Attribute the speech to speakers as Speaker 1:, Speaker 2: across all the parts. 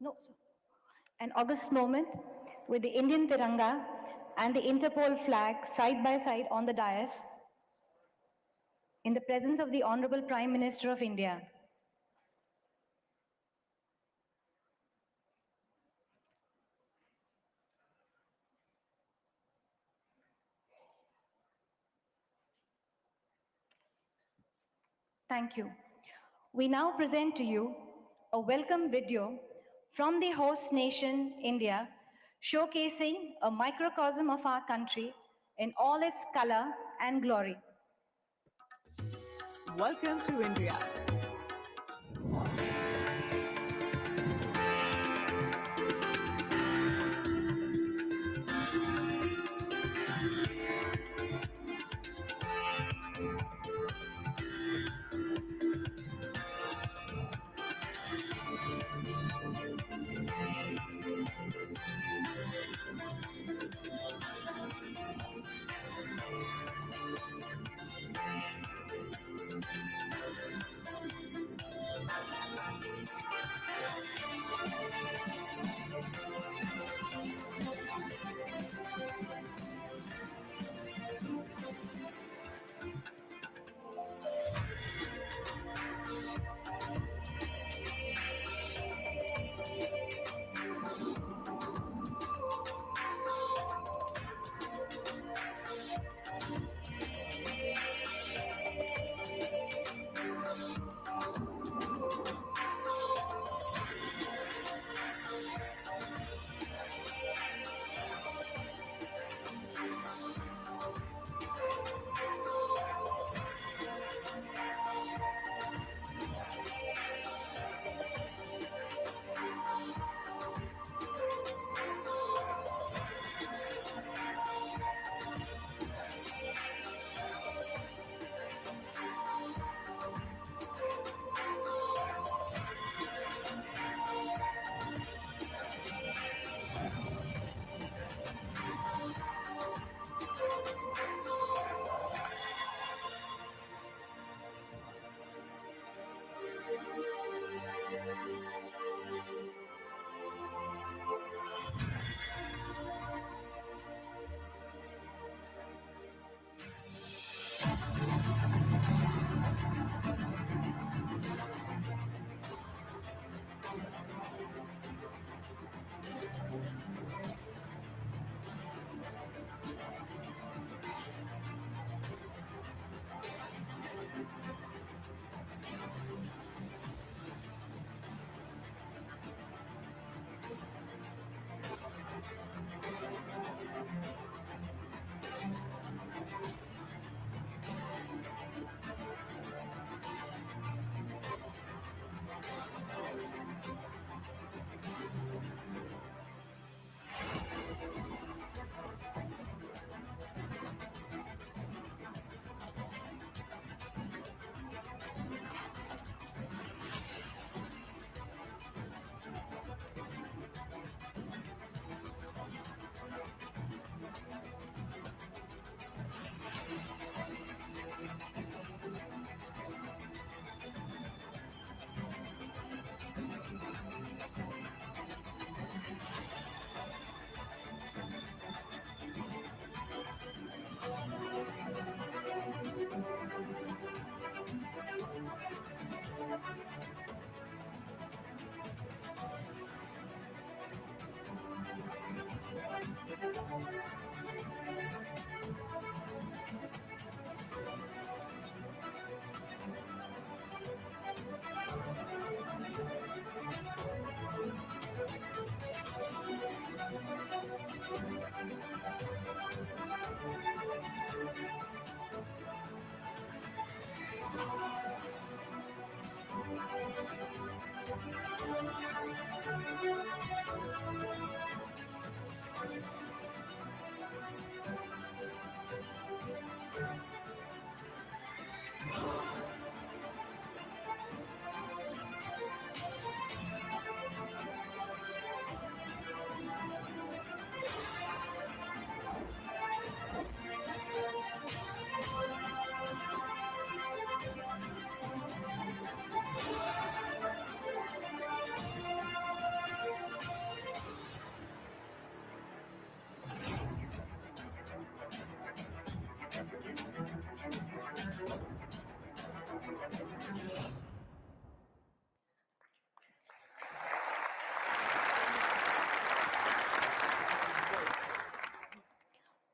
Speaker 1: No, sir. An august moment with the Indian Tiranga and the Interpol flag side by side on the dais in the presence of the Honorable Prime Minister of India. Thank you. We now present to you a welcome video from the host nation, India, showcasing a microcosm of our country in all its color and glory.
Speaker 2: Welcome to India.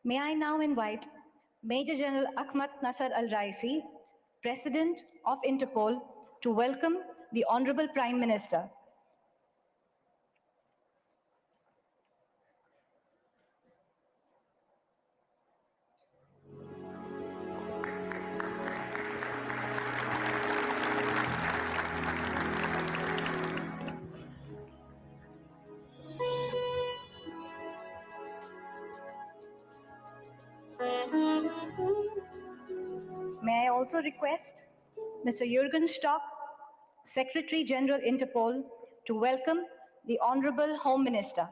Speaker 1: May I now invite Major General Ahmad Nasser Al-Raisi, President of Interpol, to welcome the Honorable Prime Minister. May I also request Mr. Jürgen Stock, Secretary General Interpol, to welcome the Honorable Home Minister.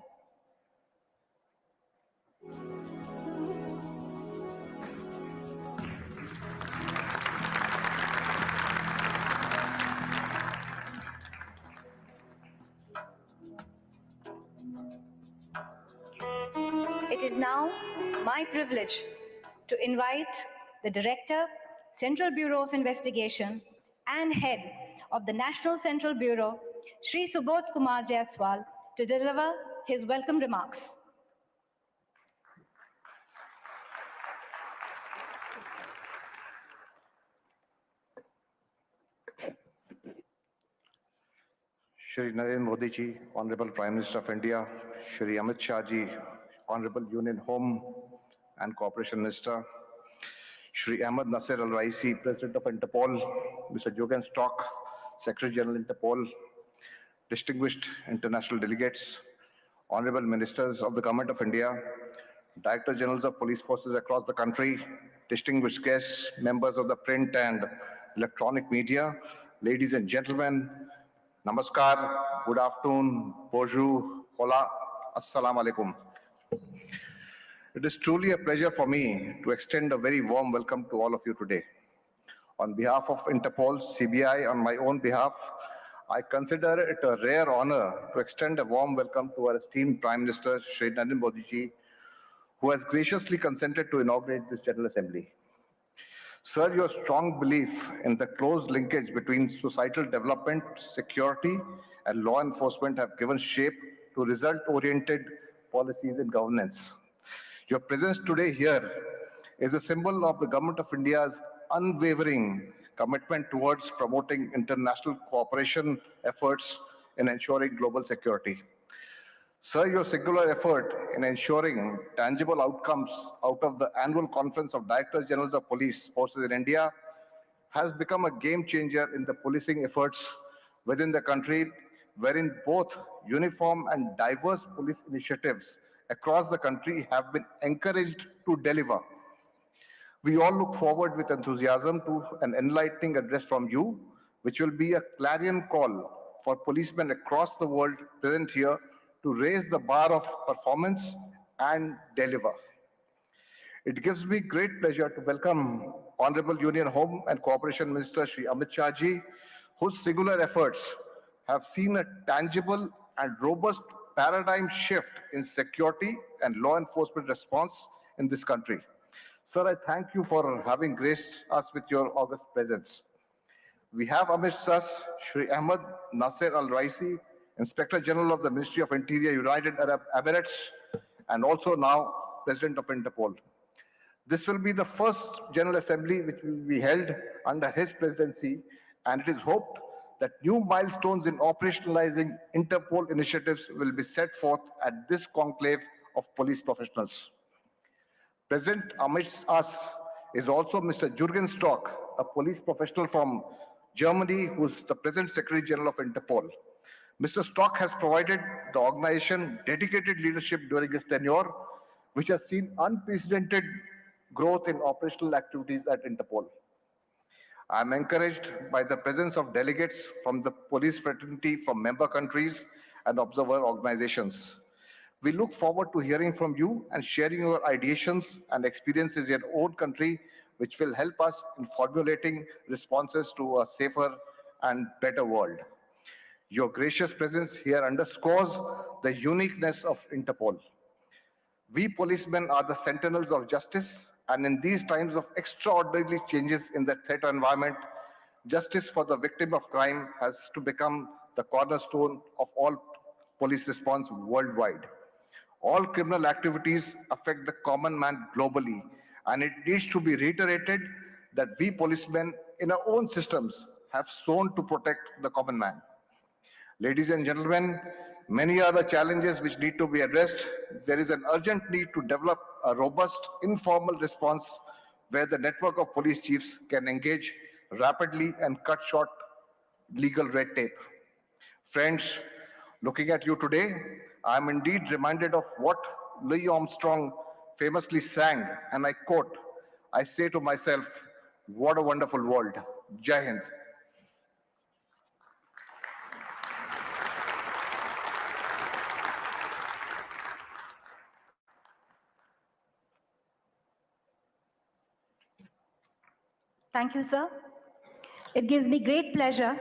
Speaker 1: It is now my privilege to invite the Director, Central Bureau of Investigation and Head of the National Central Bureau, Shri Subodh Kumar Jaiswal, to deliver his welcome remarks.
Speaker 2: Shri Narendra Modi ji, Honorable Prime Minister of India, Shri Amit Shah ji, Honorable Union Home and Cooperation Minister, Shri Ahmad Nasser Al-Raisi, President of Interpol, Mr. Jürgen Stock, Secretary General Interpol, distinguished international delegates, Honorable Ministers of the Government of India, Director Generals of Police Forces across the country, distinguished guests, members of the print and electronic media, ladies and gentlemen, Namaskar, good afternoon, bonjour, hola, assalamu alaikum. It is truly a pleasure for me to extend a very warm welcome to all of you today. On behalf of Interpol, CBI, on my own behalf, I consider it a rare honor to extend a warm welcome to our esteemed Prime Minister, Shri Narendra Modi ji, who has graciously consented to inaugurate this General Assembly. Sir, your strong belief in the close linkage between societal development, security, and law enforcement have given shape to result-oriented policies and governance. Your presence today here is a symbol of the Government of India's unwavering commitment towards promoting international cooperation efforts in ensuring global security. Sir, your singular effort in ensuring tangible outcomes out of the annual Conference of Directors General of Police Forces in India has become a game changer in the policing efforts within the country, wherein both uniform and diverse police initiatives across the country have been encouraged to deliver. We all look forward with enthusiasm to an enlightening address from you, which will be a clarion call for policemen across the world present here to raise the bar of performance and deliver. It gives me great pleasure to welcome Honorable Union Home and Cooperation Minister Shri Amit Shah ji, whose singular efforts have seen a tangible and robust paradigm shift in security and law enforcement response in this country. Sir, I thank you for having graced us with your august presence. We have amidst us Shri Ahmed Nasser Al Raisi, Inspector General of the Ministry of Interior, United Arab Emirates, and also now President of Interpol. This will be the first General Assembly which will be held under his presidency, and it is hoped that new milestones in operationalizing Interpol initiatives will be set forth at this conclave of police professionals. Present amidst us is also Mr. Jürgen Stock, a police professional from Germany, who is the present Secretary General of Interpol. Mr. Stock has provided the organization dedicated leadership during his tenure, which has seen unprecedented growth in operational activities at Interpol. I am encouraged by the presence of delegates from the police fraternity from member countries and observer organizations. We look forward to hearing from you and sharing your ideations and experiences in your own country, which will help us in formulating responses to a safer and better world. Your gracious presence here underscores the uniqueness of Interpol. We policemen are the sentinels of justice, and in these times of extraordinary changes in the threat environment, justice for the victim of crime has to become the cornerstone of all police response worldwide. All criminal activities affect the common man globally, and it needs to be reiterated that we policemen in our own systems have sworn to protect the common man. Ladies and gentlemen, many are the challenges which need to be addressed. There is an urgent need to develop a robust, informal response where the network of police chiefs can engage rapidly and cut short legal red tape. Friends, looking at you today, I am indeed reminded of what Louis Armstrong famously sang, and I quote, "I say to myself, what a wonderful world." Jai Hind.
Speaker 1: Thank you, sir. It gives me great pleasure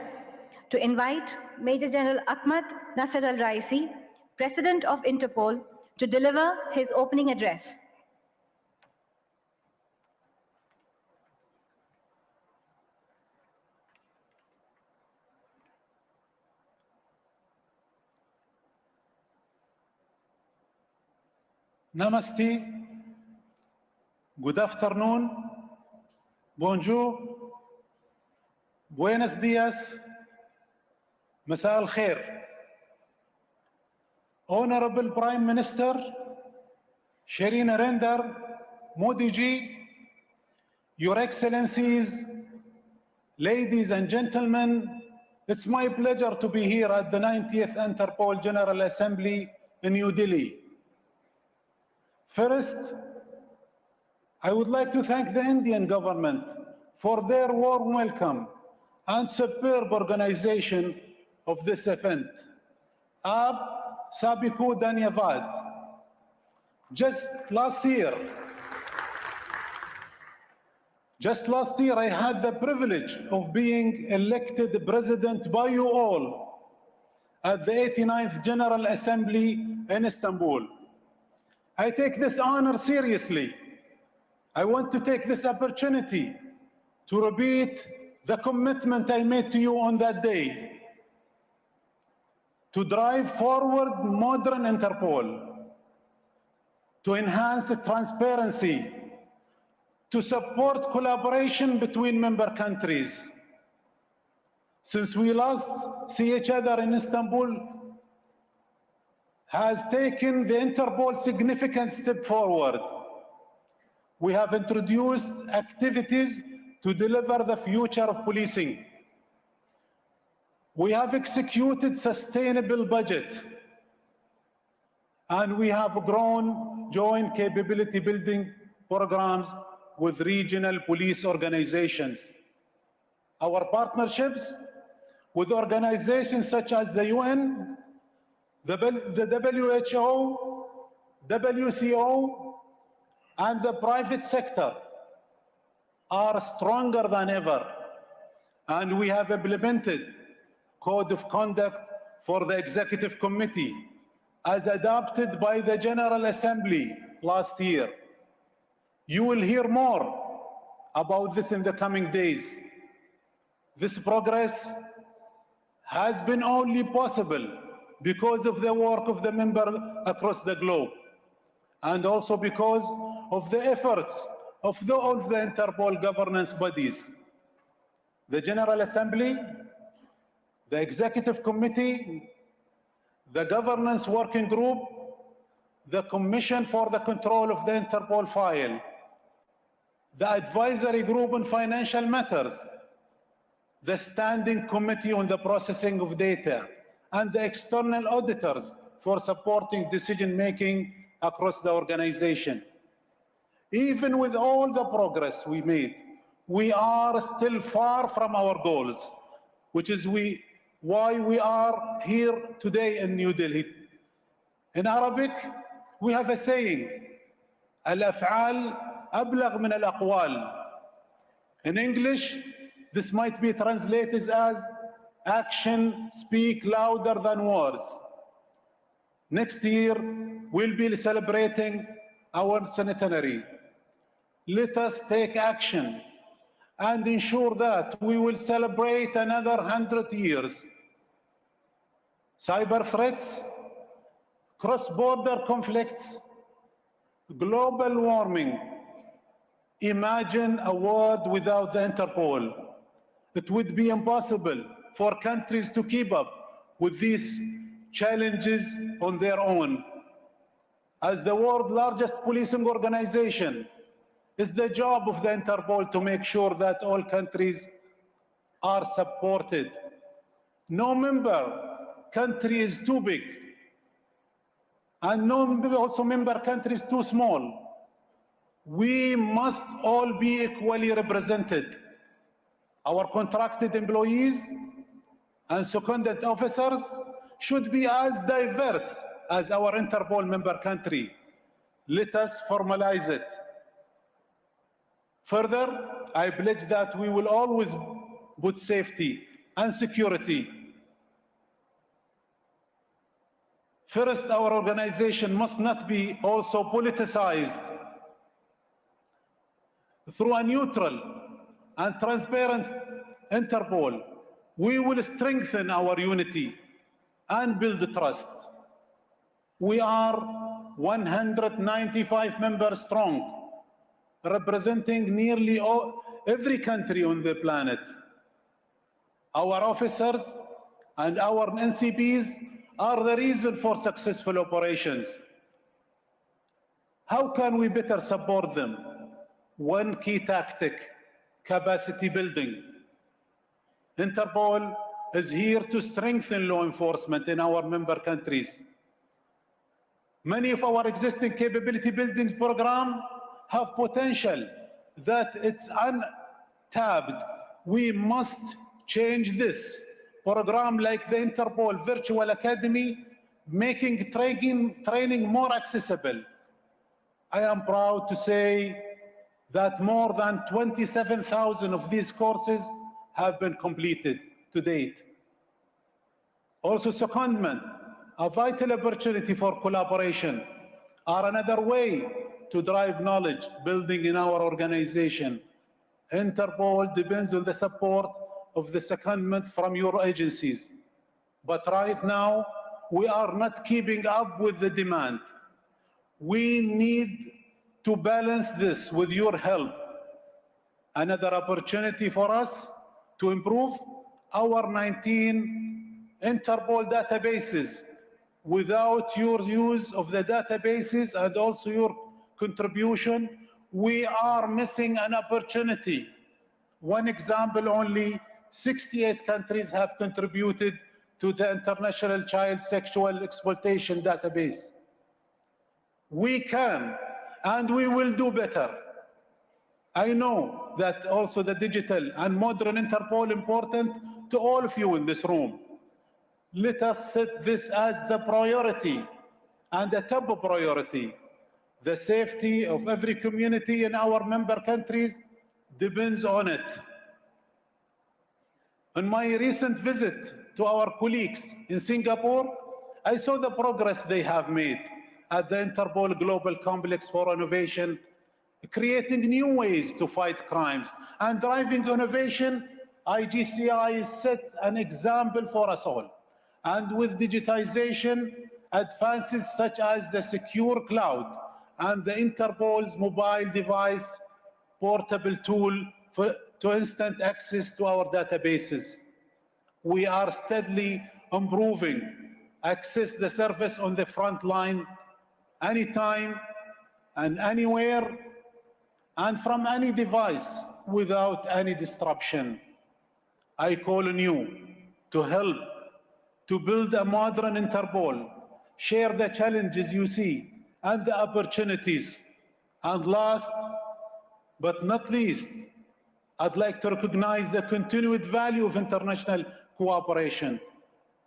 Speaker 1: to invite Major General Ahmed Nasser Al Raisi, President of Interpol, to deliver his opening address.
Speaker 3: Namaste, good afternoon, bonjour, buenos dias, masa al khair. Honorable Prime Minister, Shri Narendra Modi ji, Your Excellencies, ladies and gentlemen, it's my pleasure to be here at the 90th Interpol General Assembly in New Delhi. First, I would like to thank the Indian government for their warm welcome and superb organization of this event. Aap sabhi ko dhanyavad. Just last year, I had the privilege of being elected president by you all at the 89th General Assembly in Istanbul. I take this honor seriously. I want to take this opportunity to repeat the commitment I made to you on that day to drive forward modern Interpol, to enhance transparency, to support collaboration between member countries. Since we last see each other in Istanbul, has taken the Interpol significant step forward. We have introduced activities to deliver the future of policing. We have executed sustainable budget, and we have grown joint capability building programs with regional police organizations. Our partnerships with organizations such as the UN, the WHO, WCO, and the private sector are stronger than ever. And we have implemented Code of Conduct for the Executive Committee as adopted by the General Assembly last year. You will hear more about this in the coming days. This progress has been only possible because of the work of the members across the globe, and also because of the efforts of all the Interpol governance bodies, the General Assembly, the Executive Committee, the Governance Working Group, the Commission for the Control of the Interpol File, the Advisory Group on Financial Matters, the Standing Committee on the Processing of Data, and the external auditors for supporting decision-making across the organization. Even with all the progress we made, we are still far from our goals, which is why we are here today in New Delhi. In Arabic, we have a saying, الأفعال أبلغ من الأقوال. In English, this might be translated as action speak louder than words. Next year, we'll be celebrating our centenary. Let us take action and ensure that we will celebrate another 100 years. Cyber threats, cross-border conflicts, global warming. Imagine a world without the Interpol. It would be impossible for countries to keep up with these challenges on their own. As the world's largest policing organization, it's the job of the Interpol to make sure that all countries are supported. No member country is too big, and no member country is too small. We must all be equally represented. Our contracted employees and seconded officers should be as diverse as our Interpol member country. Let us formalize it. Further, I pledge that we will always put safety and security first. Our organization must not be also politicized. Through a neutral and transparent Interpol, we will strengthen our unity and build trust. We are 195 members strong, representing nearly every country on the planet. Our officers and our NCPs are the reason for successful operations. How can we better support them? One key tactic: capacity building. Interpol is here to strengthen law enforcement in our member countries. Many of our existing capability building programs have potential that it's untapped. We must change this. Program like the Interpol Virtual Academy, making training more accessible. I am proud to say that more than 27,000 of these courses have been completed to date. Also, secondment, a vital opportunity for collaboration, are another way to drive knowledge building in our organization. Interpol depends on the support of the secondment from your agencies. But right now, we are not keeping up with the demand. We need to balance this with your help. Another opportunity for us to improve our 19 Interpol databases. Without your use of the databases and also your contribution, we are missing an opportunity. One example only, 68 countries have contributed to the International Child Sexual Exploitation Database. We can and we will do better. I know that also the digital and modern Interpol important to all of you in this room. Let us set this as the priority and the top priority. The safety of every community in our member countries depends on it. On my recent visit to our colleagues in Singapore, I saw the progress they have made at the Interpol Global Complex for Innovation creating new ways to fight crimes, and driving innovation. IGCI sets an example for us all. And with digitization, advances such as the secure cloud and the Interpol's mobile device portable tool to instant access to our databases, we are steadily improving access the service on the front line anytime and anywhere and from any device without any disruption. I call on you to help to build a modern Interpol, share the challenges you see and the opportunities. And last but not least, I'd like to recognize the continued value of international cooperation.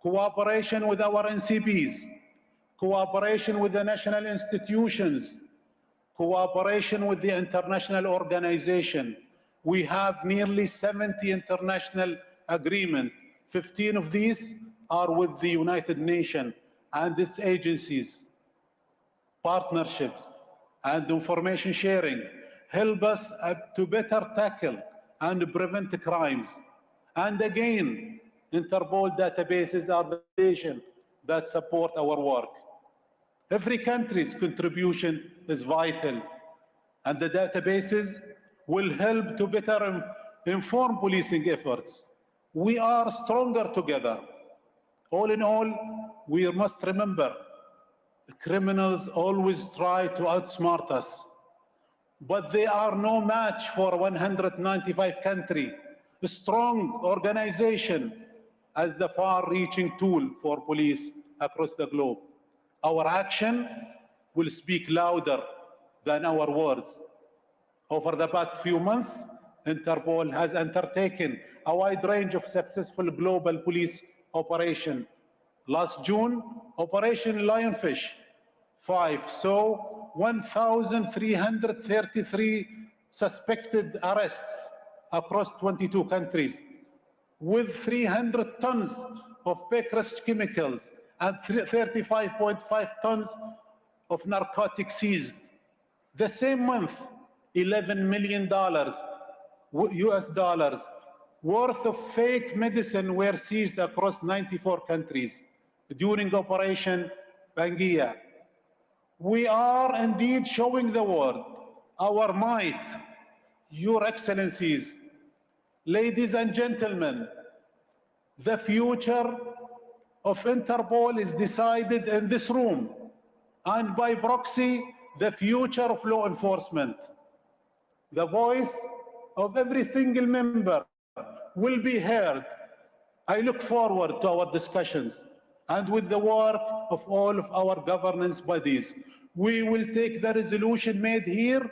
Speaker 3: Cooperation with our NCPs, cooperation with the national institutions, cooperation with the international organization. We have nearly 70 international agreements. 15 of these are with the United Nations and its agencies. Partnerships and information sharing help us to better tackle and prevent crimes. And again, Interpol databases are the foundation that support our work. Every country's contribution is vital, and the databases will help to better inform policing efforts. We are stronger together. All in all, we must remember, the criminals always try to outsmart us, but they are no match for 195 countries, a strong organization as the far-reaching tool for police across the globe. Our action will speak louder than our words. Over the past few months, Interpol has undertaken a wide range of successful global police operations. Last June, Operation Lionfish 5 saw 1,333 suspected arrests across 22 countries, with 300 tons of Becker's chemicals and 35.5 tons of narcotics seized. The same month, $11 million US dollars worth of fake medicine were seized across 94 countries during Operation Pangaea. We are indeed showing the world our might. Your Excellencies, ladies and gentlemen, the future of Interpol is decided in this room, and by proxy, the future of law enforcement. The voice of every single member will be heard. I look forward to our discussions, and with the work of all of our governance bodies, we will take the resolution made here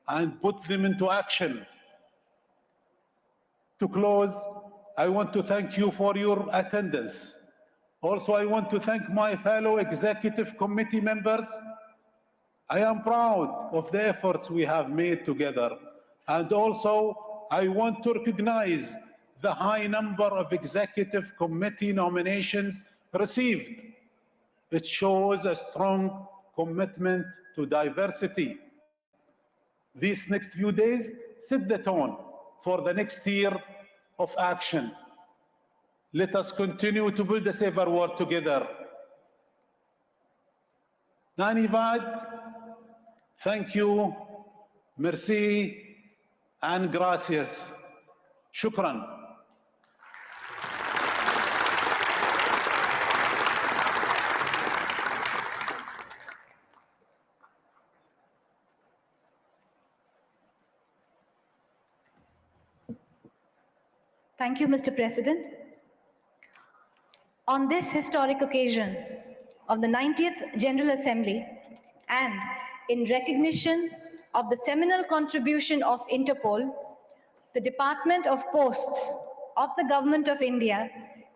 Speaker 3: and put them into action. To close, I want to thank you for your attendance. Also, I want to thank my fellow executive committee members. I am proud of the efforts we have made together. And also, I want to recognize the high number of executive committee nominations received. It shows a strong commitment to diversity. These next few days set the tone for the next year of action. Let us continue to build a safer world together. Dhanyavad, thank you, merci, and gracias. Shukran.
Speaker 1: Thank you, Mr. President. On this historic occasion of the 90th General Assembly, and in recognition of the seminal contribution of Interpol, the Department of Posts of the Government of India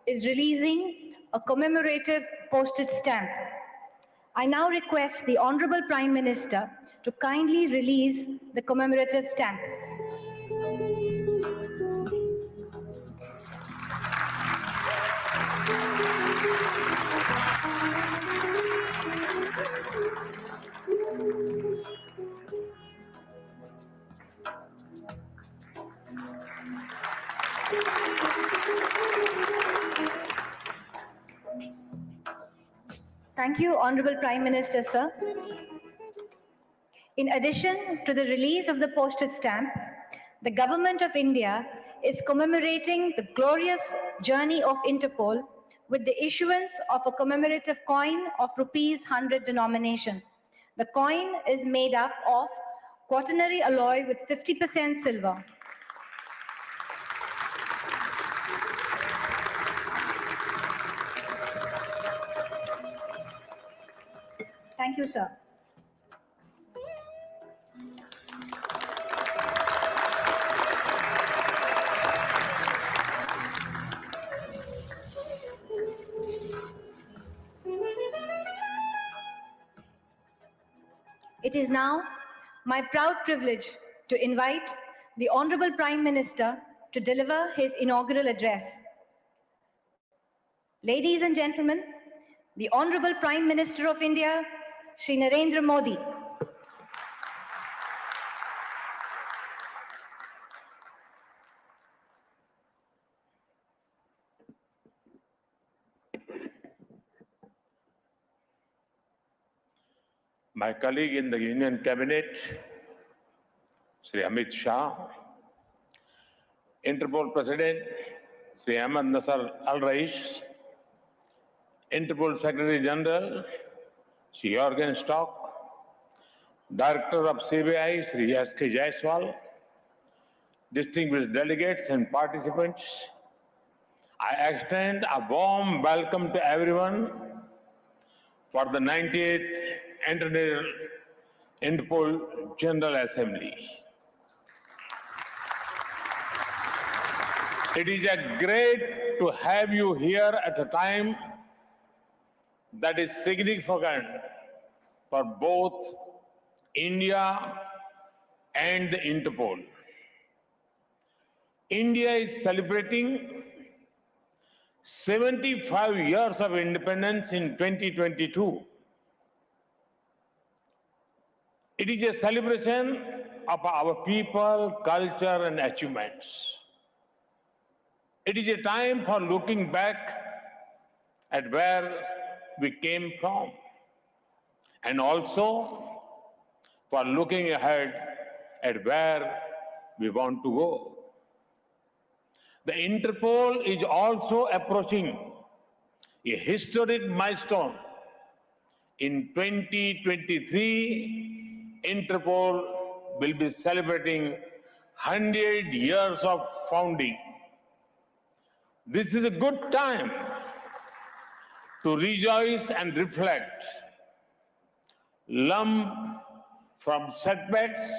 Speaker 1: is releasing a commemorative postage stamp. I now request the Honorable Prime Minister to kindly release the commemorative stamp. Thank you, Honorable Prime Minister, sir. In addition to the release of the postage stamp, the Government of India is commemorating the glorious journey of Interpol with the issuance of a commemorative coin of rupees 100 denomination. The coin is made up of quaternary alloy with 50% silver. Thank you, sir. It is now my proud privilege to invite the Honorable Prime Minister to deliver his inaugural address. Ladies and gentlemen, the Honorable Prime Minister of India, Shri Narendra Modi.
Speaker 4: My colleague in the Union Cabinet, Sri Amit Shah, Interpol President, Sri Ahmad Nasser Al-Rais, Interpol Secretary General, Sri Jorgen Stock, Director of CBI, Sri S.K. Jaiswal, distinguished delegates and participants, I extend a warm welcome to everyone for the 90th Interpol General Assembly. It is great to have you here at a time that is significant for both India and the Interpol. India is celebrating 75 years of independence in 2022. It is a celebration of our people, culture, and achievements. It is a time for looking back at where we came from and also for looking ahead at where we want to go. The Interpol is also approaching a historic milestone. In 2023, Interpol will be celebrating 100 years of founding. This is a good time to rejoice and reflect, learn from setbacks,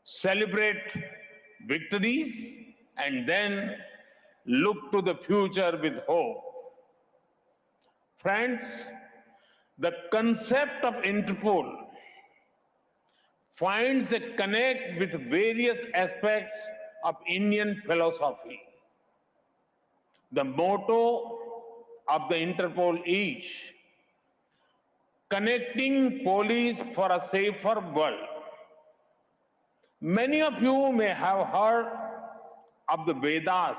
Speaker 4: celebrate victories, and then look to the future with hope. Friends, the concept of Interpol finds a connect with various aspects of Indian philosophy. The motto of the Interpol is connecting police for a safer world. Many of you may have heard of the Vedas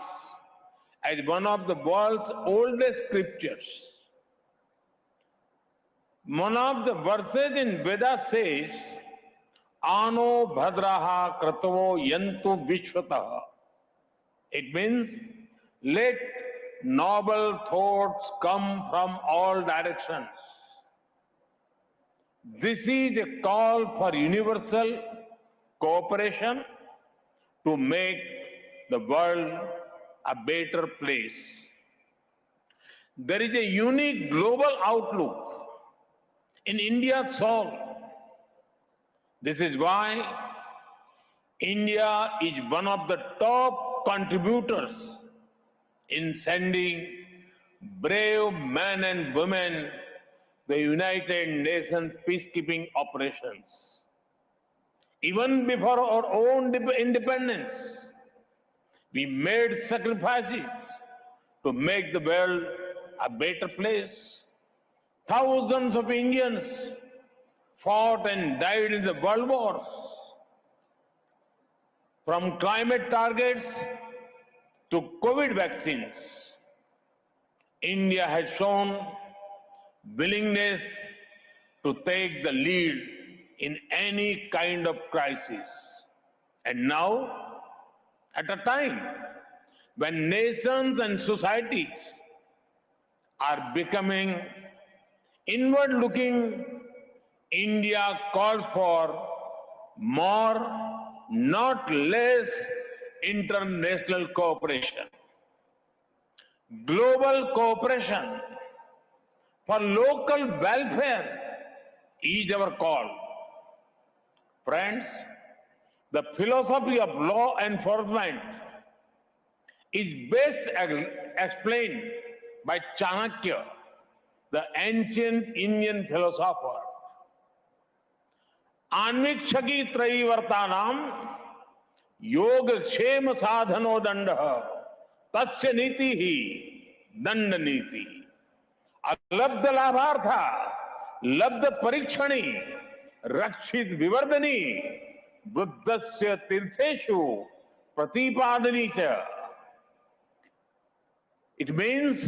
Speaker 4: as one of the world's oldest scriptures. One of the verses in Vedas says, Ano bhadraha kratavo yantu vishwataha. It means, let noble thoughts come from all directions. This is a call for universal cooperation to make the world a better place. There is a unique global outlook in India's soul. This is why India is one of the top contributors in sending brave men and women the United Nations peacekeeping operations. Even before our own independence, we made sacrifices to make the world a better place. Thousands of Indians fought and died in the world wars. From climate targets to COVID vaccines, India has shown willingness to take the lead in any kind of crisis. And now, at a time when nations and societies are becoming inward looking, India calls for more, not less, international cooperation. Global cooperation for local welfare is our call. Friends, the philosophy of law enforcement is best explained by Chanakya, the ancient Indian philosopher. Anvikshaki त्रयीवर्तानाम योग क्षेम साधनो दंड तस्य नीति ही दंड नीति अलब्ध लाभार्था लब्ध परीक्षणी रक्षित विवर्धनी बुद्धस्य तीर्थेषु प्रतिपादनी च. It means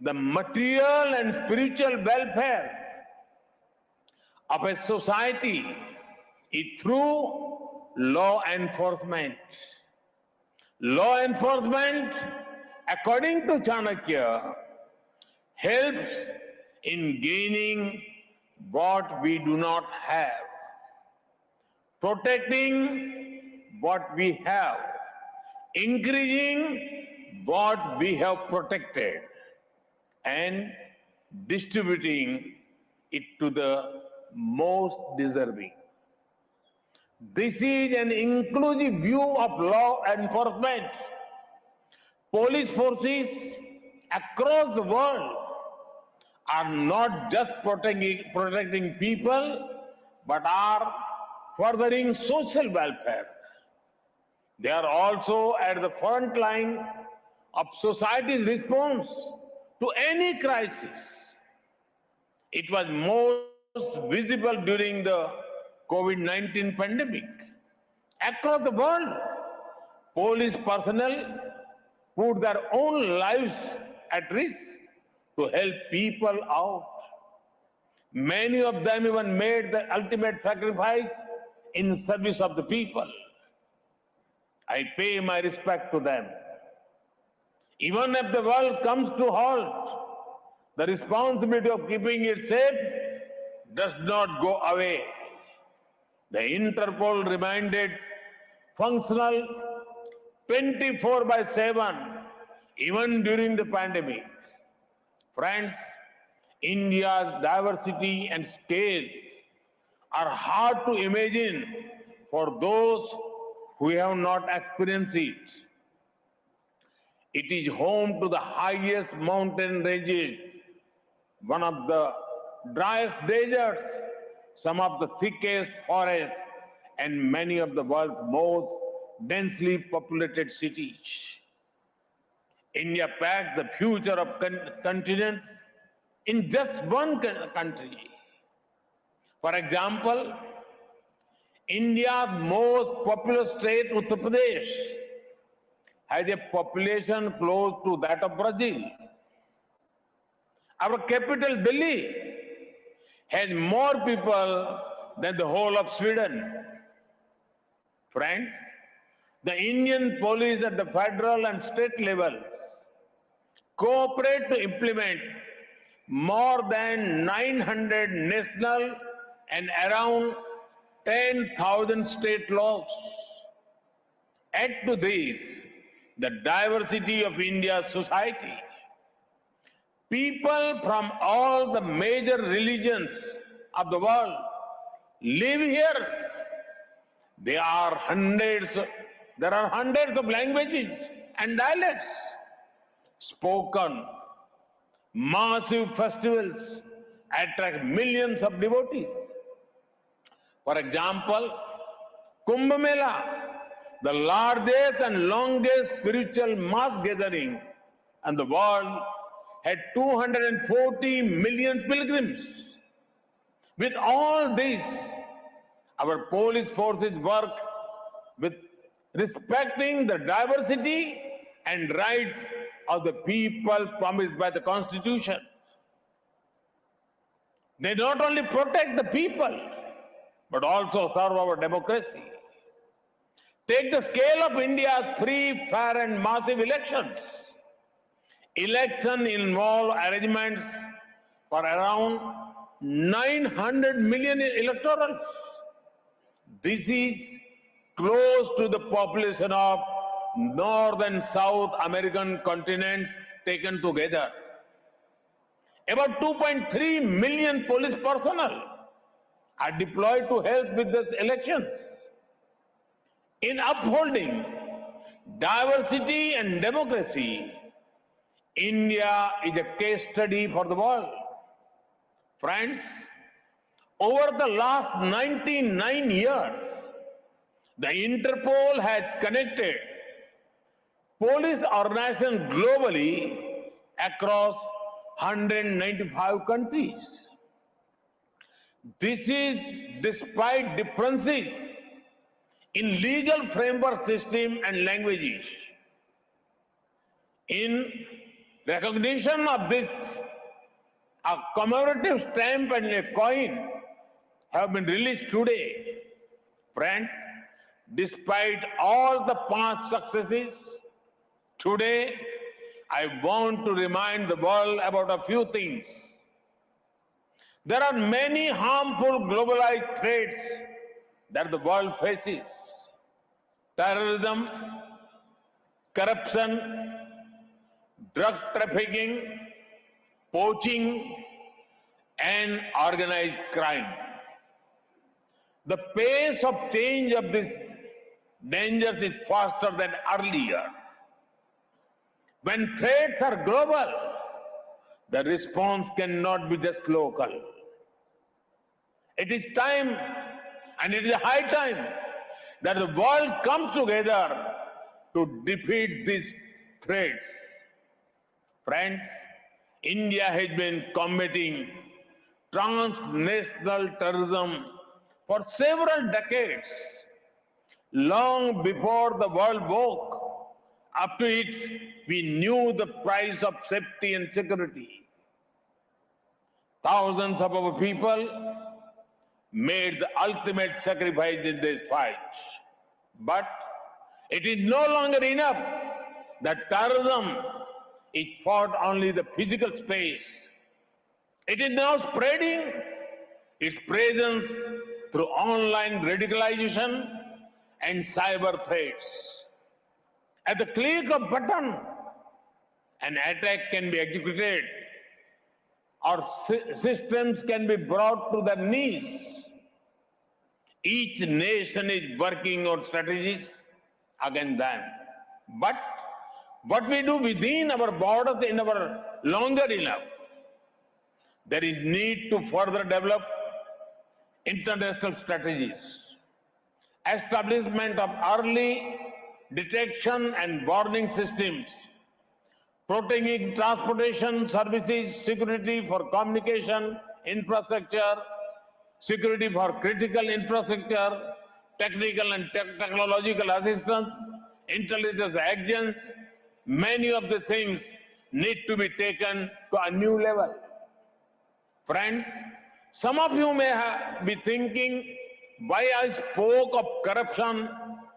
Speaker 4: the material and spiritual welfare of a society is through law enforcement. Law enforcement, according to Chanakya, helps in gaining what we do not have, protecting what we have, increasing what we have protected, and distributing it to the most deserving. This is an inclusive view of law enforcement. Police forces across the world are not just protecting people, but are furthering social welfare. They are also at the front line of society's response to any crisis. It was most visible during the COVID-19 pandemic. Across the world, police personnel put their own lives at risk to help people out. Many of them even made the ultimate sacrifice in service of the people. I pay my respect to them. Even if the world comes to halt, the responsibility of keeping it safe does not go away. The Interpol remained functional 24/7 even during the pandemic. Friends, India's diversity and scale are hard to imagine for those who have not experienced it. It is home to the highest mountain ranges, one of the driest deserts, some of the thickest forests, and many of the world's most densely populated cities. India packed the future of continents in just one country. For example, India's most populous state, Uttar Pradesh, has a population close to that of Brazil. Our capital, Delhi, has more people than the whole of Sweden. Friends, the Indian police at the federal and state levels cooperate to implement more than 900 national and around 10,000 state laws. Add to this the diversity of India's society. People from all the major religions of the world live here. There are hundreds of languages and dialects spoken. Massive festivals attract millions of devotees. For example, Kumbh Mela, the largest and longest spiritual mass gathering in the world, had 240 million pilgrims. With all this, our police forces work with respecting the diversity and rights of the people promised by the Constitution. They not only protect the people, but also serve our democracy. Take the scale of India's free, fair, and massive elections. Election involve arrangements for around 900 million electorals. This is close to the population of North and South American continents taken together. About 2.3 million police personnel are deployed to help with the elections. In upholding diversity and democracy, India is a case study for the world. Friends, over the last 99 years, the Interpol has connected police organizations globally across 195 countries. This is despite differences in legal framework system and languages. In recognition of this, a commemorative stamp and a coin have been released today. Friends, despite all the past successes, today I want to remind the world about a few things. There are many harmful globalized threats that the world faces. Terrorism, corruption, drug trafficking, poaching, and organized crime. The pace of change of these dangers is faster than earlier. When threats are global, the response cannot be just local. It is time, and it is high time, that the world comes together to defeat these threats. Friends, India has been combating transnational terrorism for several decades, long before the world woke. Up to it, we knew the price of safety and security. Thousands of our people made the ultimate sacrifice in this fight. But it is no longer enough that terrorism is fought only the physical space. It is now spreading its presence through online radicalization and cyber threats. At the click of a button, an attack can be executed or systems can be brought to their knees. Each nation is working on strategies against them. But what we do within our borders is never longer enough. There is need to further develop international strategies. Establishment of early detection and warning systems, protecting transportation services, security for communication infrastructure, security for critical infrastructure, technical and technological assistance, intelligence agents. Many of the things need to be taken to a new level. Friends, some of you may be thinking why I spoke of corruption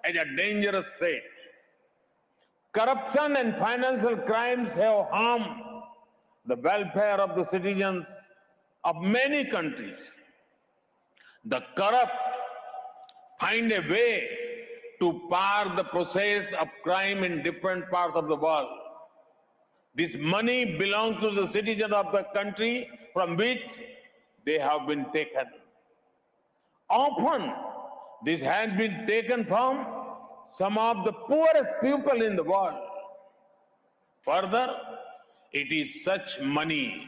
Speaker 4: as a dangerous threat. Corruption and financial crimes have harmed the welfare of the citizens of many countries. The corrupt find a way to par the process of crime in different parts of the world. This money belongs to the citizens of the country from which they have been taken. Often, this has been taken from some of the poorest people in the world. Further, it is such money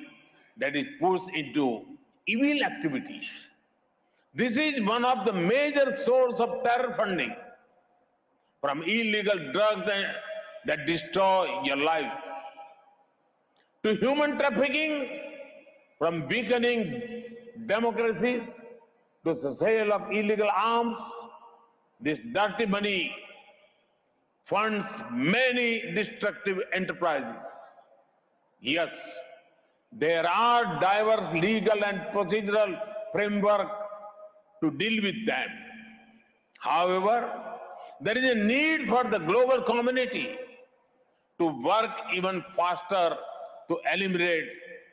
Speaker 4: that is pushed into evil activities. This is one of the major sources of terror funding, from illegal drugs that destroy your life, to human trafficking, from weakening democracies, to the sale of illegal arms. This dirty money funds many destructive enterprises. Yes, there are diverse legal and procedural framework to deal with them. However, there is a need for the global community to work even faster to eliminate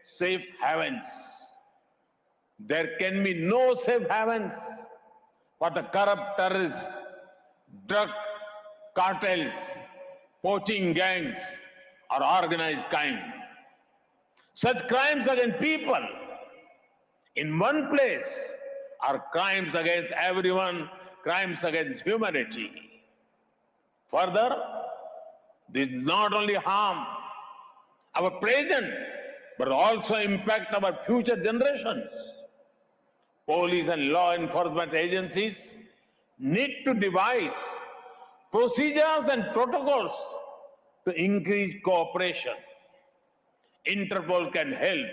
Speaker 4: safe havens. There can be no safe havens for the corrupt terrorists, drug cartels, poaching gangs, or organized crime. Such crimes against people in one place are crimes against everyone, crimes against humanity. Further, this not only harm our present, but also impact our future generations. Police and law enforcement agencies need to devise procedures and protocols to increase cooperation. Interpol can help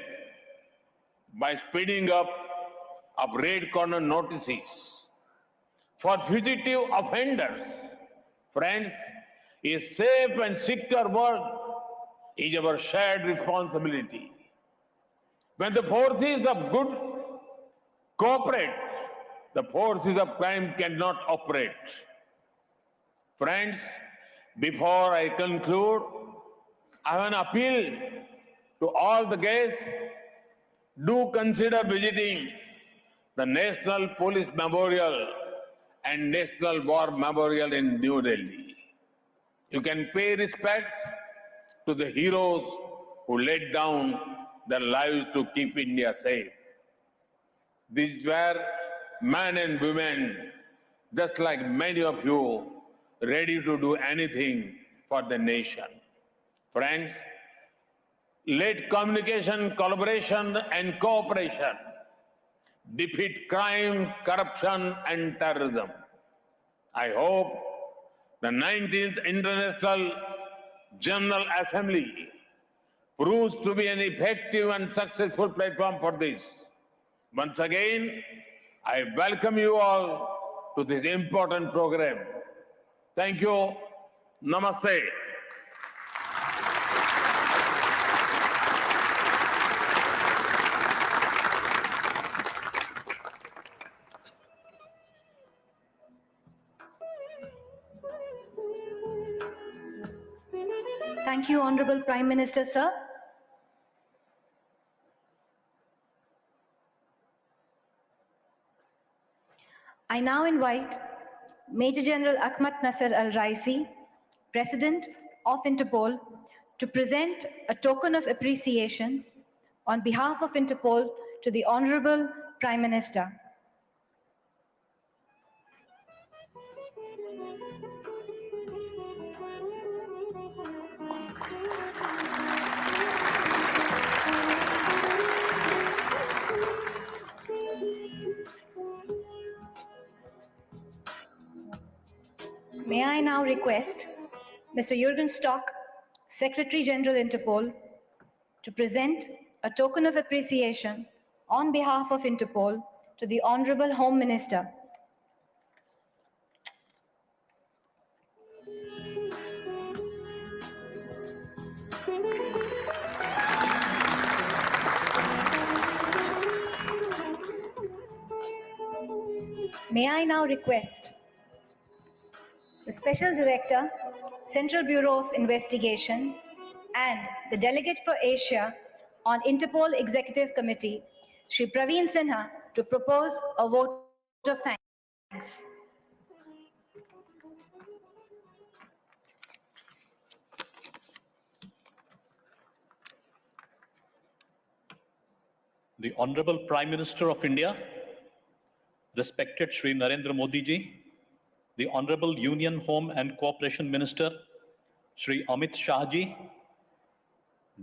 Speaker 4: by speeding up of red corner notices for fugitive offenders. Friends, a safe and secure world is our shared responsibility. When the forces of good cooperate, the forces of crime cannot operate. Friends, before I conclude, I have an appeal to all the guests. Do consider visiting the National Police Memorial and National War Memorial in New Delhi. You can pay respect to the heroes who laid down their lives to keep India safe. These were men and women, just like many of you, ready to do anything for the nation. Friends, let communication, collaboration, and cooperation defeat crime, corruption, and terrorism. I hope the 19th International General Assembly proves to be an effective and successful platform for this. Once again, I welcome you all to this important program. Thank you. Namaste.
Speaker 1: Thank you, Honorable Prime Minister, sir. I now invite Major General Ahmad Nasser Al-Raisi, President of Interpol, to present a token of appreciation on behalf of Interpol to the Honorable Prime Minister. May I now request Mr. Jürgen Stock, Secretary General Interpol, to present a token of appreciation on behalf of Interpol to the Honorable Home Minister. May I now request the Special Director, Central Bureau of Investigation, and the Delegate for Asia on Interpol Executive Committee, Shri Praveen Sinha, to propose a vote of thanks.
Speaker 5: The Honorable Prime Minister of India, respected Shri Narendra Modi ji, the Honorable Union Home and Cooperation Minister, Shri Amit Shah ji,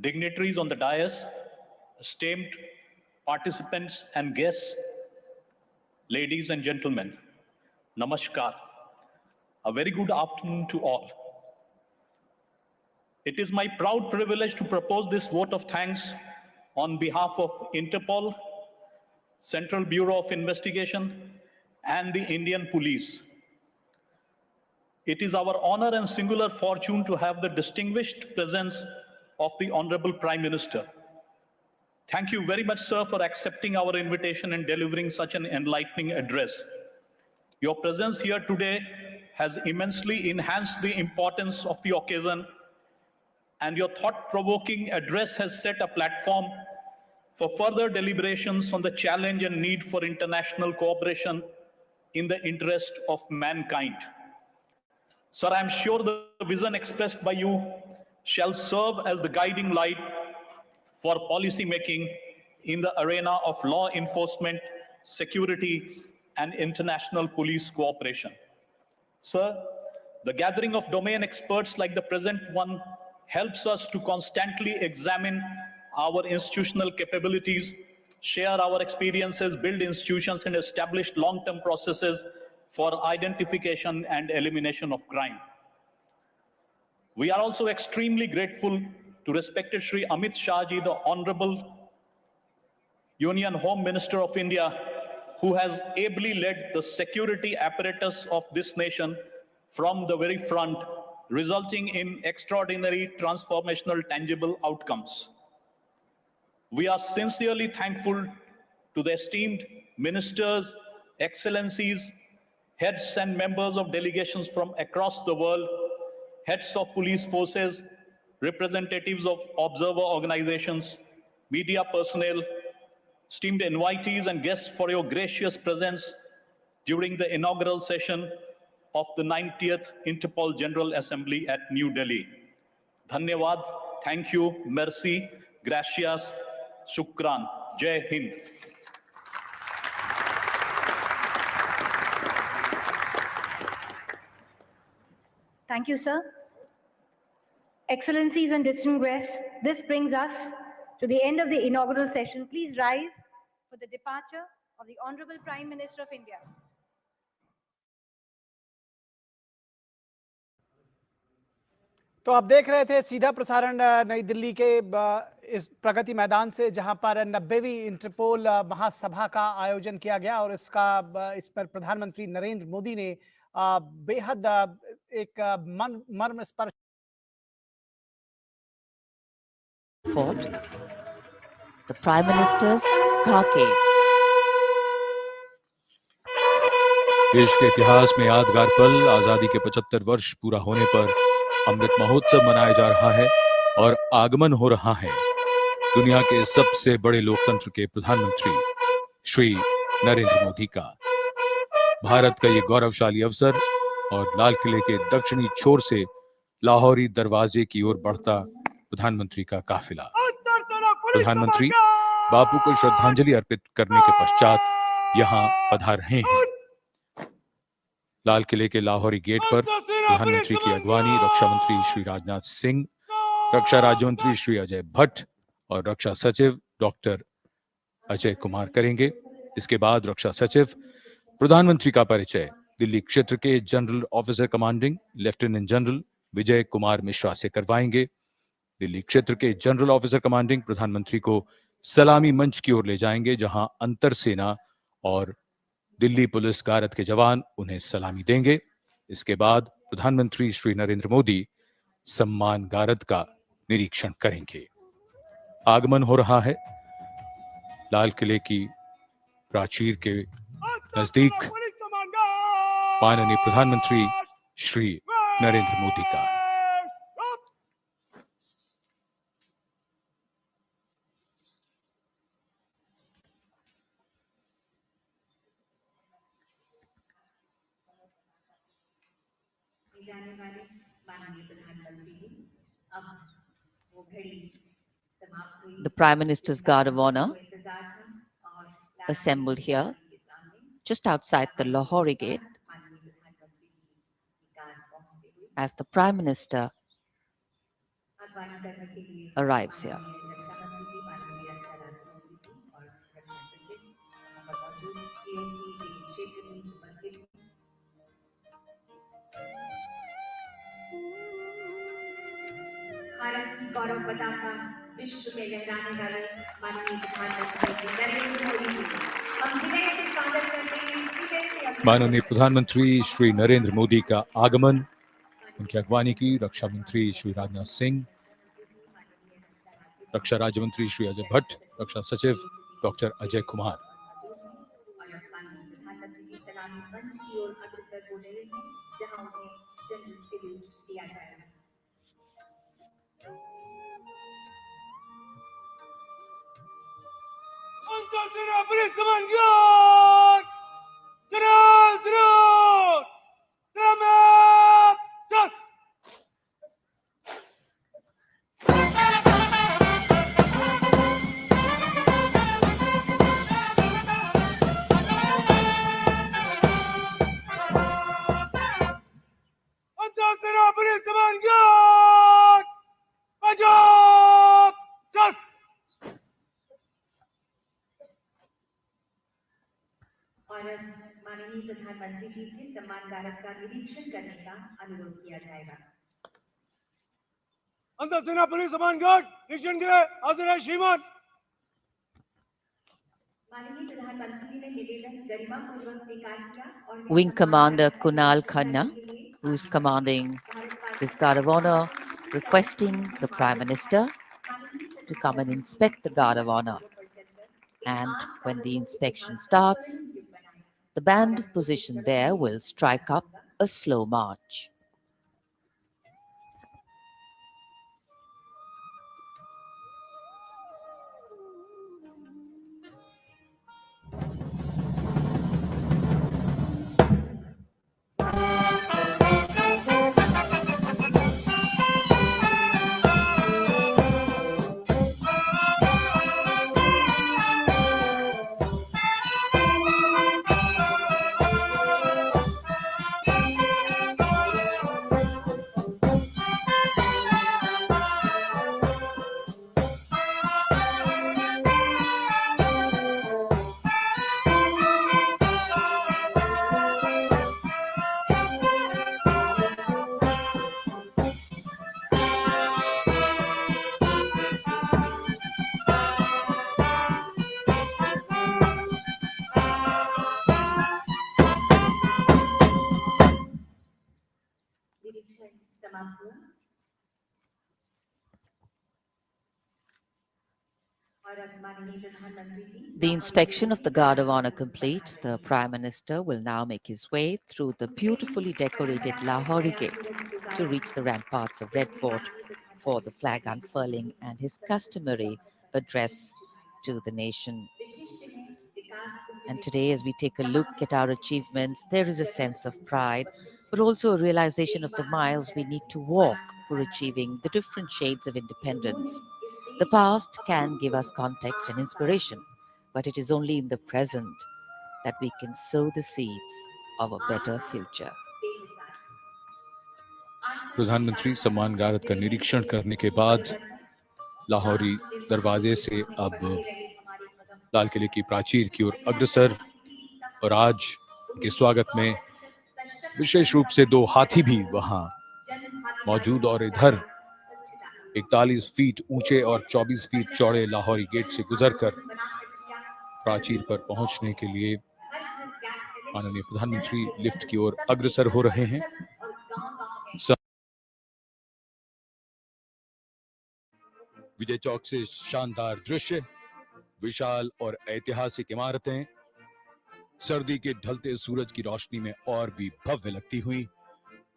Speaker 5: dignitaries on the dais, esteemed participants and guests, ladies and gentlemen, Namaskar. A very good afternoon to all. It is my proud privilege to propose this vote of thanks on behalf of Interpol, Central Bureau of Investigation, and the Indian Police. it is our honor and singular fortune to have the distinguished presence of the Honorable Prime Minister. Thank you very much, sir, for accepting our invitation and delivering such an enlightening address. Your presence here today has immensely enhanced the importance of the occasion, and your thought-provoking address has set a platform for further deliberations on the challenge and need for international cooperation in the interest of mankind. Sir, I am sure the vision expressed by you shall serve as the guiding light for policy making in the arena of law enforcement, security, and international police cooperation. Sir, the gathering of domain experts like the present one helps us to constantly examine our institutional capabilities, share our experiences, build institutions, and establish long-term processes for identification and elimination of crime. We are also extremely grateful to respected Shri Amit Shah Ji, the Honorable Union Home Minister of India, who has ably led the security apparatus of this nation from the very front, resulting in extraordinary transformational tangible outcomes. We are sincerely thankful to the esteemed ministers, excellencies, heads and members of delegations from across the world, heads of police forces, representatives of observer organizations, media personnel, esteemed invitees and guests for your gracious presence during the inaugural session of the 90th Interpol General Assembly at New Delhi. Dhanyawad, thank you, merci, gracias, shukran, Jai Hind.
Speaker 1: Thank you, sir. Excellencies and distinguished guests, this brings us to the end of the inaugural session. Please rise for the departure of the Honorable Prime Minister of India.
Speaker 6: तो आप देख रहे थे सीधा प्रसारण नई दिल्ली के इस प्रगति मैदान से, जहां पर 90वीं इंटरपोल महासभा का आयोजन किया गया और इस पर प्रधानमंत्री नरेंद्र मोदी ने बेहद एक मर्मस्पर्शी
Speaker 7: the Prime Minister's khaki.
Speaker 8: देश के इतिहास में यादगार पल, आजादी के 75 वर्ष पूरा होने पर अमृत महोत्सव मनाया जा रहा है और आगमन हो रहा है दुनिया के सबसे बड़े लोकतंत्र के प्रधानमंत्री श्री नरेंद्र मोदी का। भारत का ये गौरवशाली अवसर और लाल किले के दक्षिणी छोर से लाहौरी दरवाजे की ओर बढ़ता प्रधानमंत्री का काफिला। प्रधानमंत्री बापू को श्रद्धांजलि अर्पित करने के पश्चात यहां पधार रहे हैं। लाल किले के लाहौरी गेट पर प्रधानमंत्री की अगवानी रक्षा मंत्री श्री राजनाथ सिंह, रक्षा राज्य मंत्री श्री अजय भट्ट और रक्षा सचिव डॉक्टर अजय कुमार करेंगे। इसके बाद रक्षा सचिव प्रधानमंत्री का परिचय दिल्ली क्षेत्र के general officer commanding lieutenant general Vijay Kumar Mishra से करवाएंगे। दिल्ली क्षेत्र के जनरल ऑफिसर कमांडिंग प्रधानमंत्री को सलामी मंच की ओर ले जाएंगे, जहां अंतर सेना और दिल्ली पुलिस गारद के जवान उन्हें सलामी देंगे। इसके बाद प्रधानमंत्री श्री नरेंद्र मोदी सम्मान गारद का निरीक्षण करेंगे। आगमन हो रहा है लाल किले की प्राचीर के नजदीक माननीय प्रधानमंत्री श्री नरेंद्र मोदी का।
Speaker 7: The Prime Minister's Guard of Honor assembled here, just outside the Lahori Gate, as the Prime Minister arrives here.
Speaker 9: Bharat की गौरव पताका विश्व में लहराने वाले माननीय प्रधानमंत्री नरेंद्र मोदी जी, हम विनय से स्वागत करते हैं।
Speaker 8: माननीय प्रधानमंत्री श्री नरेंद्र मोदी का आगमन उनकी अगवानी की रक्षा मंत्री श्री राजनाथ सिंह, रक्षा राज्य मंत्री श्री अजय भट्ट, रक्षा सचिव डॉक्टर अजय कुमार।
Speaker 9: और अब माननीय प्रधानमंत्री जी सलामी मंच की ओर अग्रसर हो रहे हैं, जहां उन्हें जनरल सैल्यूट दिया जाएगा। और अब माननीय प्रधानमंत्री जी से सम्मान गारद का निरीक्षण करने का अनुरोध किया जाएगा।
Speaker 10: अंतर सेना पुलिस सम्मान गार्ड निरीक्षण के लिए हाजिर है श्रीमान।
Speaker 9: माननीय प्रधानमंत्री जी ने निवेदन गरिमापूर्वक स्वीकार किया और
Speaker 7: Wing Commander Kunal Khanna, who is commanding this Guard of Honor, requesting the Prime Minister to come and inspect the Guard of Honor. And when the inspection starts, the band position there will strike up a slow march.
Speaker 9: निरीक्षण समाप्त हुआ और अब माननीय प्रधानमंत्री जी
Speaker 7: The inspection of the Guard of Honor complete, the Prime Minister will now make his way through the beautifully decorated Lahori Gate to reach the ramparts of Red Fort for the flag unfurling and his customary address to the nation. And today, as we take a look at our achievements, there is a sense of pride, but also a realization of the miles we need to walk for achieving the different shades of independence. The past can give us context and inspiration, but it is only in the present that we can sow the seeds of a better future.
Speaker 8: प्रधानमंत्री सम्मान गारद का निरीक्षण करने के बाद लाहौरी दरवाजे से अब लाल किले की प्राचीर की ओर अग्रसर, और आज के स्वागत में विशेष रूप से 2 हाथी भी वहां मौजूद, और इधर 41 फीट ऊंचे और 24 फीट चौड़े लाहौरी गेट से गुजरकर प्राचीर पर पहुंचने के लिए माननीय प्रधानमंत्री लिफ्ट की ओर अग्रसर हो रहे हैं। विजय चौक से शानदार दृश्य, विशाल और ऐतिहासिक इमारतें सर्दी के ढलते सूरज की रोशनी में और भी भव्य लगती हुई।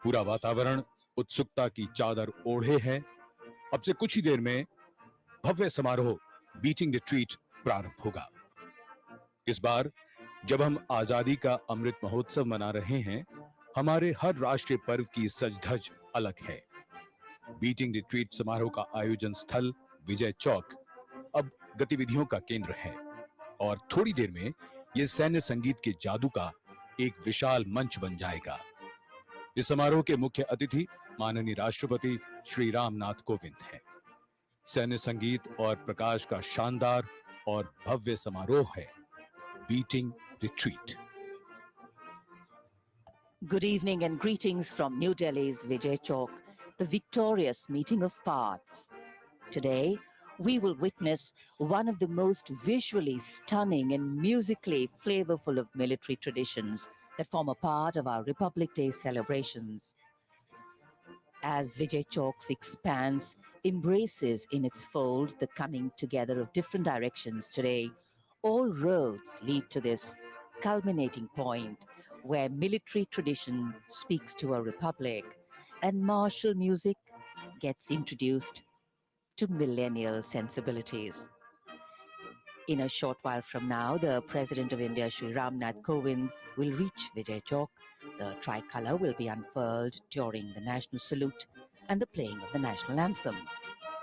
Speaker 8: पूरा वातावरण उत्सुकता की चादर ओढ़े है। अब से कुछ ही देर में भव्य समारोह बीटिंग द ट्रीट प्रारंभ होगा। इस बार जब हम आजादी का अमृत महोत्सव मना रहे हैं, हमारे हर राष्ट्रीय पर्व की सज-धज अलग है। बीटिंग द ट्रीट समारोह का आयोजन स्थल विजय चौक अब गतिविधियों का केंद्र है, और थोड़ी देर में यह सैन्य संगीत के जादू का एक विशाल मंच बन जाएगा। इस समारोह के मुख्य अतिथि माननीय राष्ट्रपति श्री रामनाथ कोविंद हैं। सैन्य संगीत और प्रकाश का शानदार और भव्य समारोह है beating the treat.
Speaker 7: Good evening and greetings from New Delhi's Vijay Chowk, the victorious meeting of paths. Today, we will witness one of the most visually stunning and musically flavorful of military traditions that form a part of our Republic Day celebrations. as Vijay Chowk expands, embraces in its folds the coming together of different directions today, all roads lead to this culminating point where military tradition speaks to a republic and martial music gets introduced to millennial sensibilities. In a short while from now, the President of India, Shri Ramnath Kovind, will reach Vijay Chowk. The tricolour will be unfurled during the national salute and the playing of the national anthem.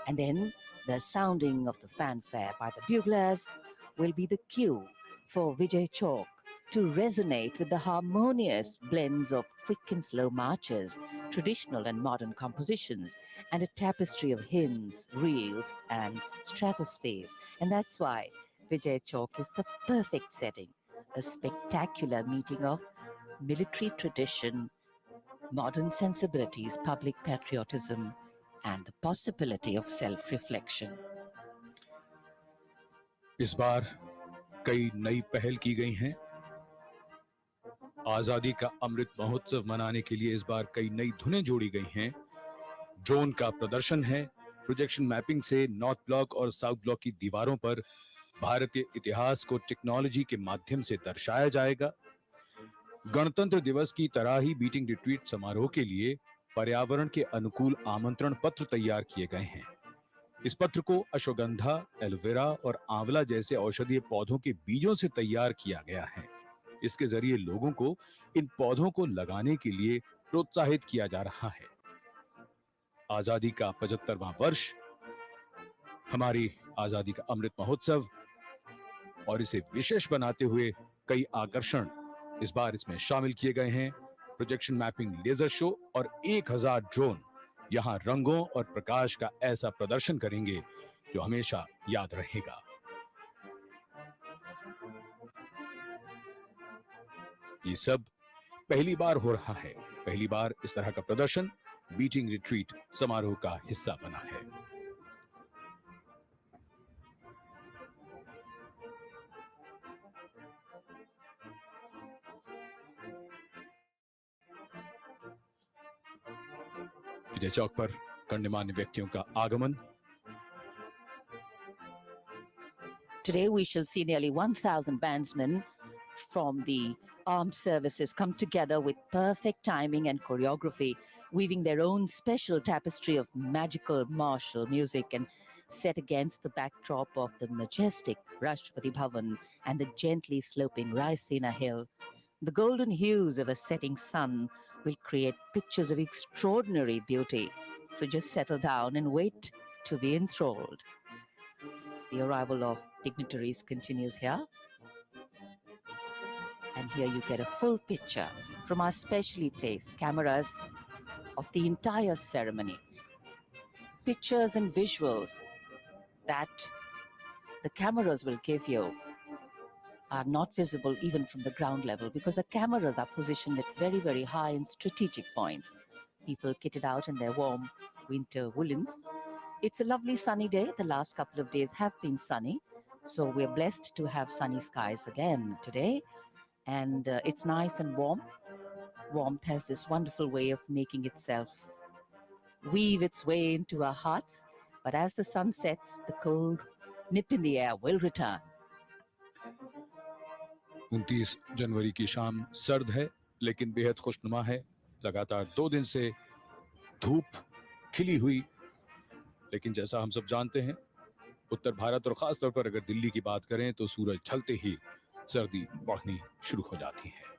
Speaker 7: And then the sounding of the fanfare by the buglers will be the cue for Vijay Chowk to resonate with the harmonious blends of quick and slow marches, traditional and modern compositions, and a tapestry of hymns, reels, and stratospheres. And that's why Vijay Chowk is the perfect setting, a spectacular meeting of military tradition, modern sensibilities, public patriotism, and the possibility of self-reflection.
Speaker 8: इस बार कई नई पहल की गई हैं। आजादी का अमृत महोत्सव मनाने के लिए इस बार कई नई धुनें जोड़ी गई हैं। ड्रोन का प्रदर्शन है। प्रोजेक्शन मैपिंग से नॉर्थ ब्लॉक और साउथ ब्लॉक की दीवारों पर भारतीय इतिहास को टेक्नोलॉजी के माध्यम से दर्शाया जाएगा। गणतंत्र दिवस की तरह ही बीटिंग रिट्रीट समारोह के लिए पर्यावरण के अनुकूल आमंत्रण पत्र तैयार किए गए हैं। इस पत्र को अश्वगंधा, एलोवेरा और आंवला जैसे औषधीय पौधों के बीजों से तैयार किया गया है। इसके जरिए लोगों को इन पौधों को लगाने के लिए प्रोत्साहित किया जा रहा है। आजादी का 75वां वर्ष, हमारी आजादी का अमृत महोत्सव और इसे विशेष बनाते हुए कई आकर्षण इस बार इसमें शामिल किए गए हैं। प्रोजेक्शन मैपिंग लेजर शो और 1000 ड्रोन यहां रंगों और प्रकाश का ऐसा प्रदर्शन करेंगे जो हमेशा याद रहेगा। ये सब पहली बार हो रहा है। पहली बार इस तरह का प्रदर्शन बीटिंग रिट्रीट समारोह का हिस्सा बना है। विजय चौक पर गणमान्य व्यक्तियों का आगमन।
Speaker 7: Today we shall see nearly 1,000 bandsmen from the armed services come together with perfect timing and choreography, weaving their own special tapestry of magical martial music and set against the backdrop of the majestic Rashtrapati Bhavan and the gently sloping Raisina Hill. The golden hues of a setting sun will create pictures of extraordinary beauty. So just settle down and wait to be enthralled. The arrival of dignitaries continues here. And here you get a full picture from our specially placed cameras of the entire ceremony. Pictures and visuals that the cameras will give you are not visible even from the ground level because the cameras are positioned at very, very high and strategic points. People kitted out in their warm winter woolens. It's a lovely sunny day. The last couple of days have been sunny. So we're blessed to have sunny skies again today. And it's nice and warm. Warmth has this wonderful way of making itself weave its way into our hearts. But as the sun sets, the cold nip in the air will return.
Speaker 8: 29 जनवरी की शाम सर्द है लेकिन बेहद खुशनुमा है। लगातार 2 दिन से धूप खिली हुई, लेकिन जैसा हम सब जानते हैं उत्तर भारत और खास तौर पर अगर दिल्ली की बात करें तो सूरज ढलते ही सर्दी बढ़नी शुरू हो जाती है।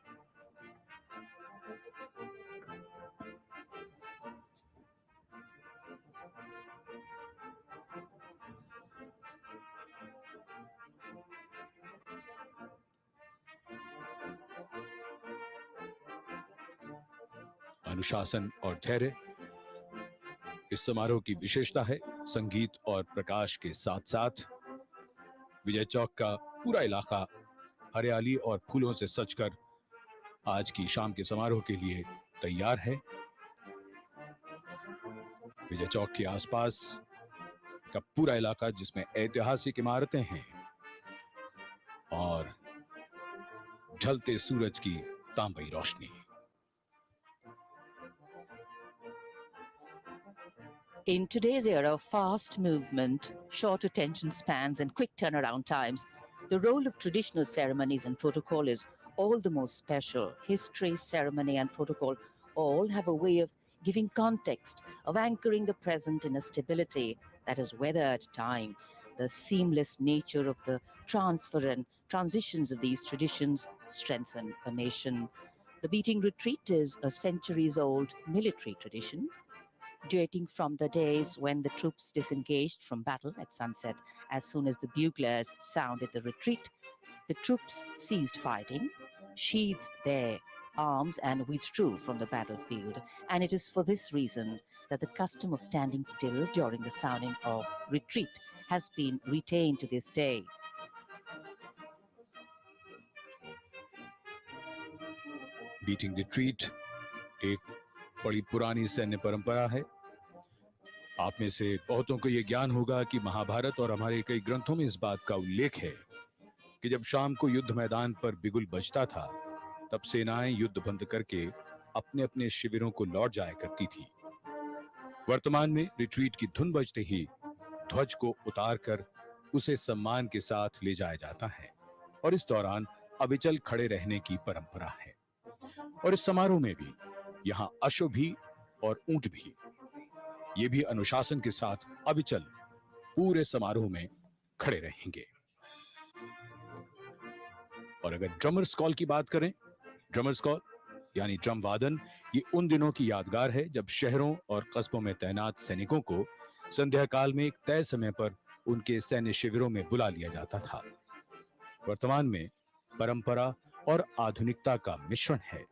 Speaker 8: अनुशासन और धैर्य इस समारोह की विशेषता है। संगीत और प्रकाश के साथ साथ विजय चौक का पूरा इलाका हरियाली और फूलों से सजकर आज की शाम के समारोह के लिए तैयार है। विजय चौक के आसपास का पूरा इलाका जिसमें ऐतिहासिक इमारतें हैं और ढलते सूरज की तांबई रोशनी।
Speaker 7: In today's era of fast movement, short attention spans, and quick turnaround times, the role of traditional ceremonies and protocol is all the more special. History, ceremony, and protocol all have a way of giving context, of anchoring the present in a stability that has weathered time. The seamless nature of the transfer and transitions of these traditions strengthen a nation. The beating retreat is a centuries-old military tradition, dating from the days when the troops disengaged from battle at sunset. As soon as the buglers sounded the retreat, the troops ceased fighting, sheathed their arms, and withdrew from the battlefield. And it is for this reason that the custom of standing still during the sounding of retreat has been retained to this day.
Speaker 8: Beating retreat एक बड़ी पुरानी सैन्य परंपरा है। आप में से बहुतों को यह ज्ञान होगा कि महाभारत और हमारे कई ग्रंथों में इस बात का उल्लेख है कि जब शाम को युद्ध मैदान पर बिगुल बजता था, तब सेनाएं युद्ध बंद करके अपने अपने शिविरों को लौट जाया करती थी। वर्तमान में रिट्रीट की धुन बजते ही ध्वज को उतारकर उसे सम्मान के साथ ले जाया जाता है और इस दौरान अविचल खड़े रहने की परंपरा है। और इस समारोह में भी यहाँ अश्व भी और ऊंट भी, ये भी अनुशासन के साथ अविचल पूरे समारोह में खड़े रहेंगे। और अगर ड्रमर्स कॉल की बात करें, ड्रमर्स कॉल यानी ड्रम वादन, ये उन दिनों की यादगार है जब शहरों और कस्बों में तैनात सैनिकों को संध्या काल में एक तय समय पर उनके सैन्य शिविरों में बुला लिया जाता था। वर्तमान में परंपरा और आधुनिकता का मिश्रण है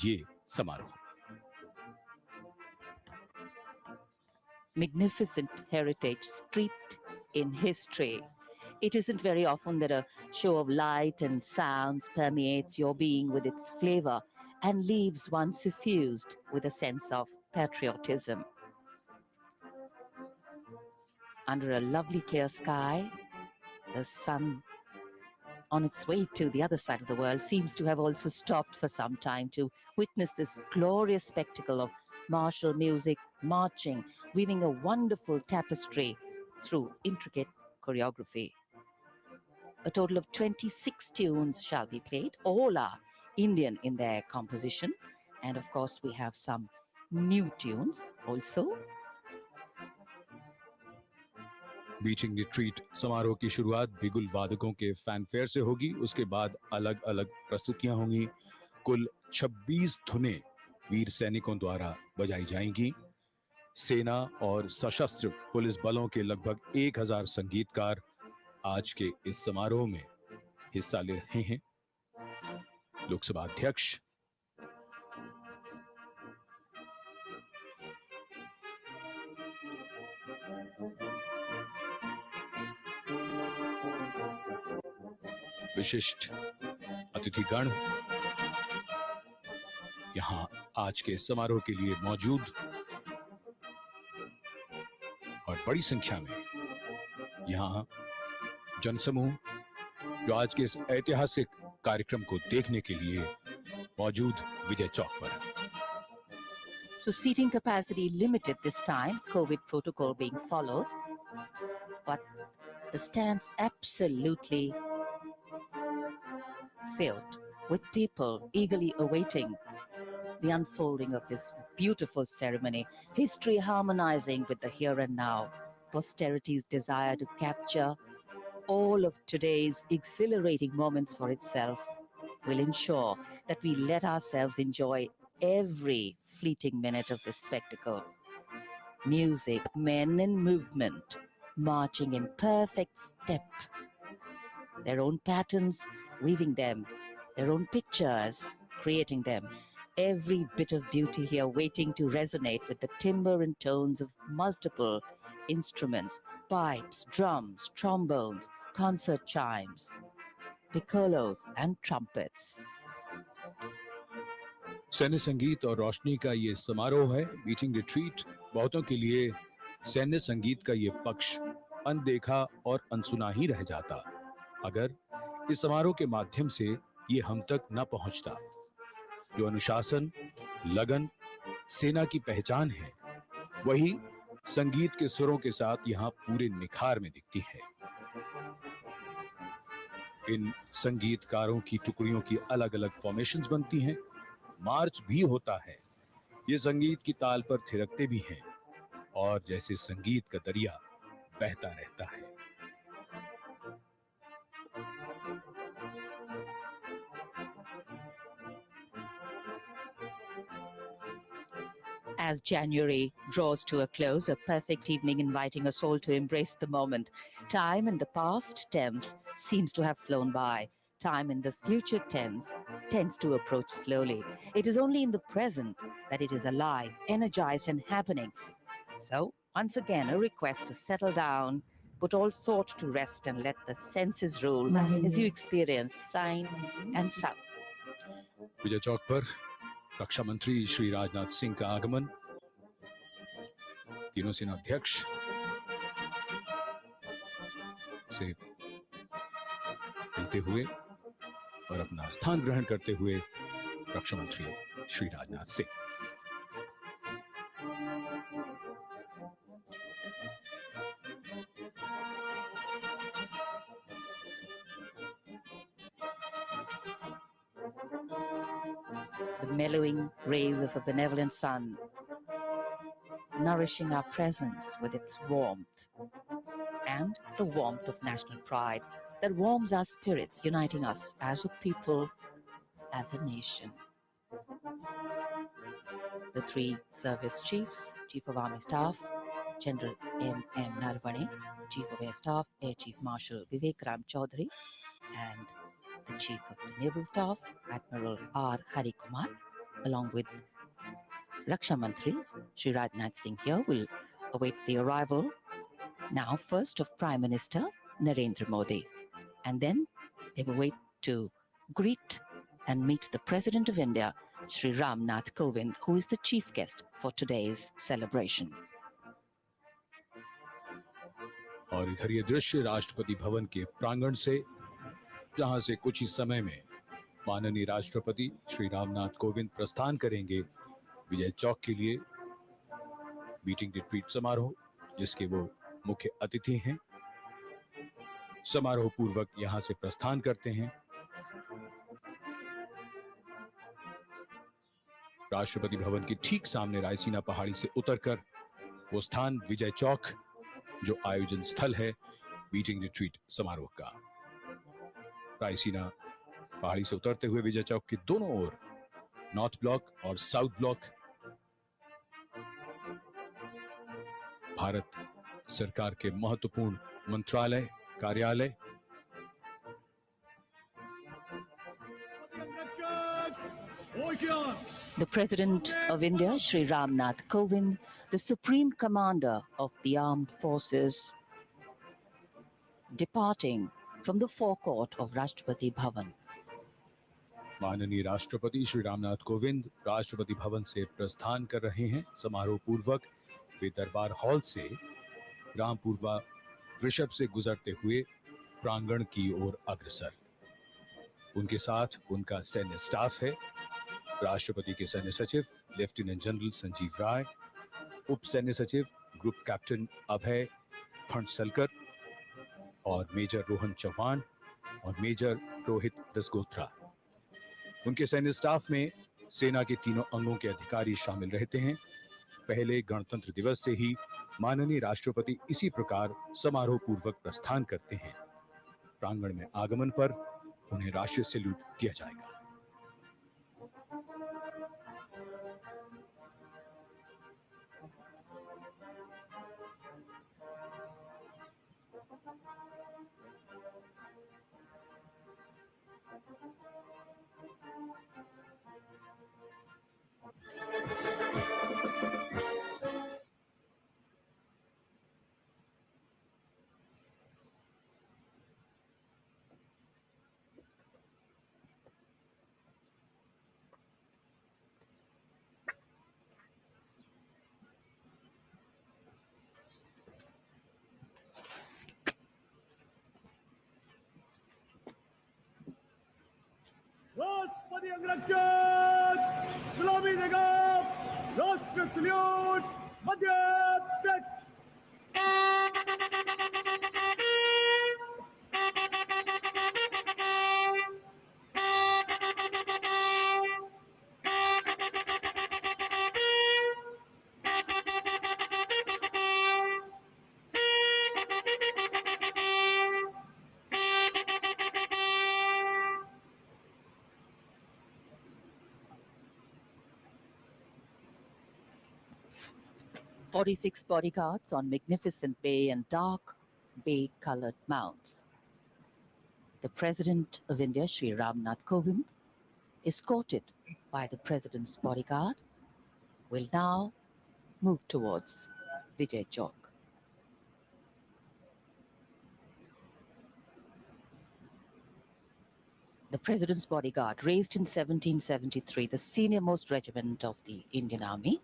Speaker 8: ये समारोह।
Speaker 7: Magnificent heritage steeped in history. It isn't very often that a show of light and sounds permeates your being with its flavor and leaves one suffused with a sense of patriotism. Under a lovely clear sky, the sun on its way to the other side of the world seems to have also stopped for some time to witness this glorious spectacle of martial music, marching, weaving a wonderful tapestry through intricate choreography. A total of 26 tunes shall be played. All are Indian in their composition. And of course, we have some new tunes also.
Speaker 8: Bitching retreat समारोह की शुरुआत बिगुल वादकों के fanfare से होगी। उसके बाद अलग अलग प्रस्तुतियां होंगी। कुल 26 धुनें वीर सैनिकों द्वारा बजाई जाएंगी। सेना और सशस्त्र पुलिस बलों के लगभग 1000 संगीतकार आज के इस समारोह में हिस्सा ले रहे हैं। लोकसभा अध्यक्ष विशिष्ट अतिथिगण यहां आज के समारोह के लिए मौजूद और बड़ी संख्या में यहां जनसमूह जो आज के इस ऐतिहासिक कार्यक्रम को देखने के लिए मौजूद विजय चौक पर।
Speaker 7: So seating capacity limited this time, COVID protocol being followed, but the stands absolutely filled with people eagerly awaiting the unfolding of this beautiful ceremony, history harmonizing with the here and now, posterity's desire to capture all of today's exhilarating moments for itself will ensure that we let ourselves enjoy every fleeting minute of this spectacle. Music, men in movement, marching in perfect step, their own patterns, weaving them, their own pictures, creating them. Every bit of beauty here waiting to resonate with the timbre and tones of multiple instruments, pipes, drums, trombones, concert chimes, piccolos and trumpets.
Speaker 8: सैन्य संगीत और रोशनी का ये समारोह है। Bitching retreat बहुतों के लिए सैन्य संगीत का ये पक्ष अनदेखा और अनसुना ही रह जाता अगर इस समारोह के माध्यम से ये हम तक न पहुंचता। जो अनुशासन, लगन सेना की पहचान है, वही संगीत के सुरों के साथ यहाँ पूरे निखार में दिखती है। इन संगीतकारों की टुकड़ियों की अलग अलग फॉर्मेशंस बनती हैं, मार्च भी होता है। ये संगीत की ताल पर थिरकते भी हैं और जैसे संगीत का दरिया बहता रहता है।
Speaker 7: As January draws to a close, a perfect evening inviting us all to embrace the moment. Time in the past tense seems to have flown by. Time in the future tense tends to approach slowly. It is only in the present that it is alive, energized, and happening. So, once again, a request to settle down, put all thought to rest, and let the senses rule as you experience sight and sound.
Speaker 8: Vijay Chowk पर रक्षा मंत्री श्री राजनाथ सिंह का आगमन, तीनों सेना अध्यक्ष से मिलते हुए और अपना स्थान ग्रहण करते हुए रक्षा मंत्री Shri Rajnath Singh.
Speaker 7: The mellowing rays of a benevolent sun, nourishing our presence with its warmth, and the warmth of national pride that warms our spirits, uniting us as a people, as a nation. The three service chiefs, Chief of Army Staff, General M.M. Narvane, Chief of Air Staff, Air Chief Marshal Vivek Ram Chaudhary, and the Chief of the Naval Staff, Admiral R. Hari Kumar, along with Raksha Mantri, Shri Rajnath Singh here, will await the arrival now first of Prime Minister Narendra Modi. And then they will wait to greet and meet the President of India, Shri Ram Nath Kovind, who is the chief guest for today's celebration.
Speaker 8: और इधर ये दृश्य राष्ट्रपति भवन के प्रांगण से, जहां से कुछ ही समय में माननीय राष्ट्रपति श्री रामनाथ कोविंद प्रस्थान करेंगे विजय चौक के लिए मीटिंग रिट्रीट समारोह, जिसके वो मुख्य अतिथि हैं। समारोह पूर्वक यहां से प्रस्थान करते हैं। राष्ट्रपति भवन के ठीक सामने रायसीना पहाड़ी से उतरकर वो स्थान विजय चौक, जो आयोजन स्थल है मीटिंग रिट्रीट समारोह का। रायसीना पहाड़ी से उतरते हुए विजय चौक के दोनों ओर नॉर्थ ब्लॉक और साउथ ब्लॉक, भारत सरकार के महत्वपूर्ण मंत्रालय, कार्यालय,
Speaker 7: The President of India, Shri Ram Nath Kovind, the Supreme Commander of the Armed Forces, departing from the forecourt of Rashtrapati Bhavan.
Speaker 8: माननीय राष्ट्रपति श्री रामनाथ कोविंद राष्ट्रपति भवन से प्रस्थान कर रहे हैं। समारोह पूर्वक वे दरबार हॉल से रामपुरवा वृषभ से गुजरते हुए प्रांगण की ओर अग्रसर। उनके साथ उनका सैन्य स्टाफ है। राष्ट्रपति के सैन्य सचिव लेफ्टिनेंट जनरल संजीव राय, उप सैन्य सचिव ग्रुप कैप्टन अभय फणसलकर और मेजर रोहन चौहान और मेजर रोहित दसगोत्रा। उनके सैन्य स्टाफ में सेना के तीनों अंगों के अधिकारी शामिल रहते हैं। पहले गणतंत्र दिवस से ही माननीय राष्ट्रपति इसी प्रकार समारोह पूर्वक प्रस्थान करते हैं। प्रांगण में आगमन पर उन्हें राष्ट्रीय सैल्यूट दिया जाएगा।
Speaker 10: राष्ट्रपति अंगरक्षक गुलामी देगा राष्ट्र salute Madhya
Speaker 7: 46 bodyguards on magnificent bay and dark bay-colored mounts. The President of India, Shri Ramnath Kovind, escorted by the President's bodyguard, will now move towards Vijay Chowk. The President's bodyguard, raised in 1773, the senior-most regiment of the Indian Army,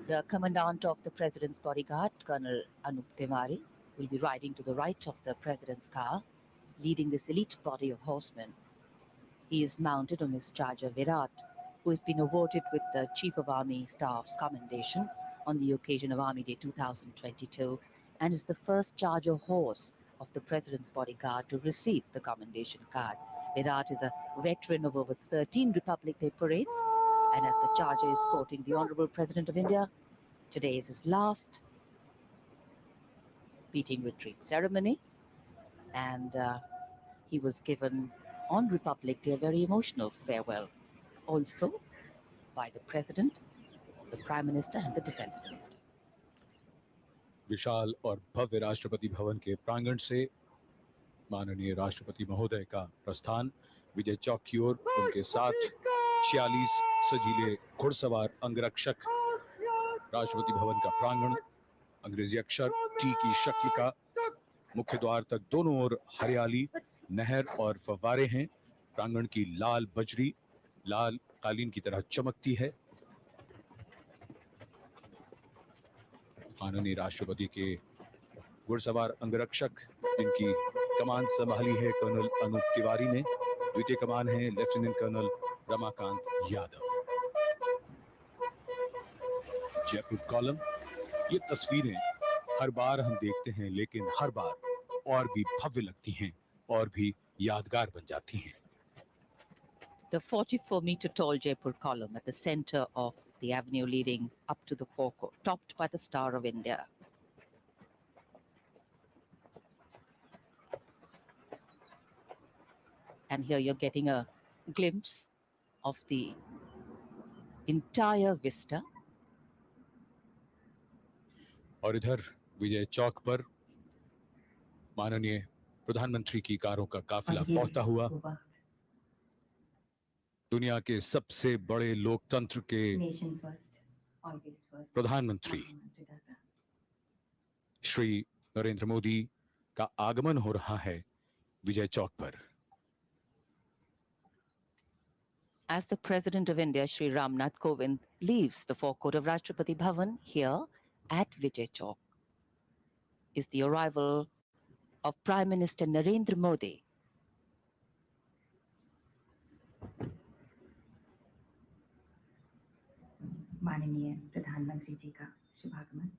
Speaker 7: the commandant of the President's bodyguard, Colonel Anup Tiwari, will be riding to the right of the President's car, leading this elite body of horsemen. He is mounted on his charger Virat, who has been awarded with the Chief of Army Staff's commendation on the occasion of Army Day 2022, and is the first charger horse of the President's bodyguard to receive the commendation card. Virat is a veteran of over 13 Republic Day parades, and as the charger is escorting the Honorable President of India, today is his last beating retreat ceremony, and he was given on Republic Day a very emotional farewell, also by the President, the Prime Minister and the Defense Minister.
Speaker 8: विशाल और भव्य राष्ट्रपति भवन के प्रांगण से माननीय राष्ट्रपति महोदय का प्रस्थान विजय चौक की ओर, उनके साथ 46 सजीले घुड़सवार अंगरक्षक, राष्ट्रपति भवन का प्रांगण अंग्रेजी अक्षर टी की शक्ल का, मुख्य द्वार तक दोनों ओर हरियाली, नहर और फव्वारे हैं। प्रांगण की लाल बजरी लाल कालीन की तरह चमकती है। माननीय राष्ट्रपति के घुड़सवार अंगरक्षक, इनकी कमान संभाली है कर्नल अनूप तिवारी ने, द्वितीय कमान है lieutenant colonel Ramakant Yadav. Jaipur column, ये तस्वीरें हर बार हम देखते हैं, लेकिन हर बार और भी भव्य लगती हैं और भी यादगार बन जाती हैं।
Speaker 7: The 44-meter tall Jaipur column at the center of the avenue leading up to the forecourt, topped by the Star of India. And here you're getting a glimpse of the entire vista.
Speaker 8: और इधर विजय चौक पर माननीय प्रधानमंत्री की कारों का काफिला पहुंचता हुआ दुनिया के सबसे बड़े लोकतंत्र के प्रधानमंत्री श्री नरेंद्र मोदी का आगमन हो रहा है विजय चौक पर।
Speaker 7: As the President of India, Shri Ramnath Kovind, leaves the forecourt of Rashtrapati Bhavan here at Vijay Chowk, is the arrival of Prime Minister Narendra Modi.
Speaker 1: माननीय प्रधानमंत्री जी का शुभागमन।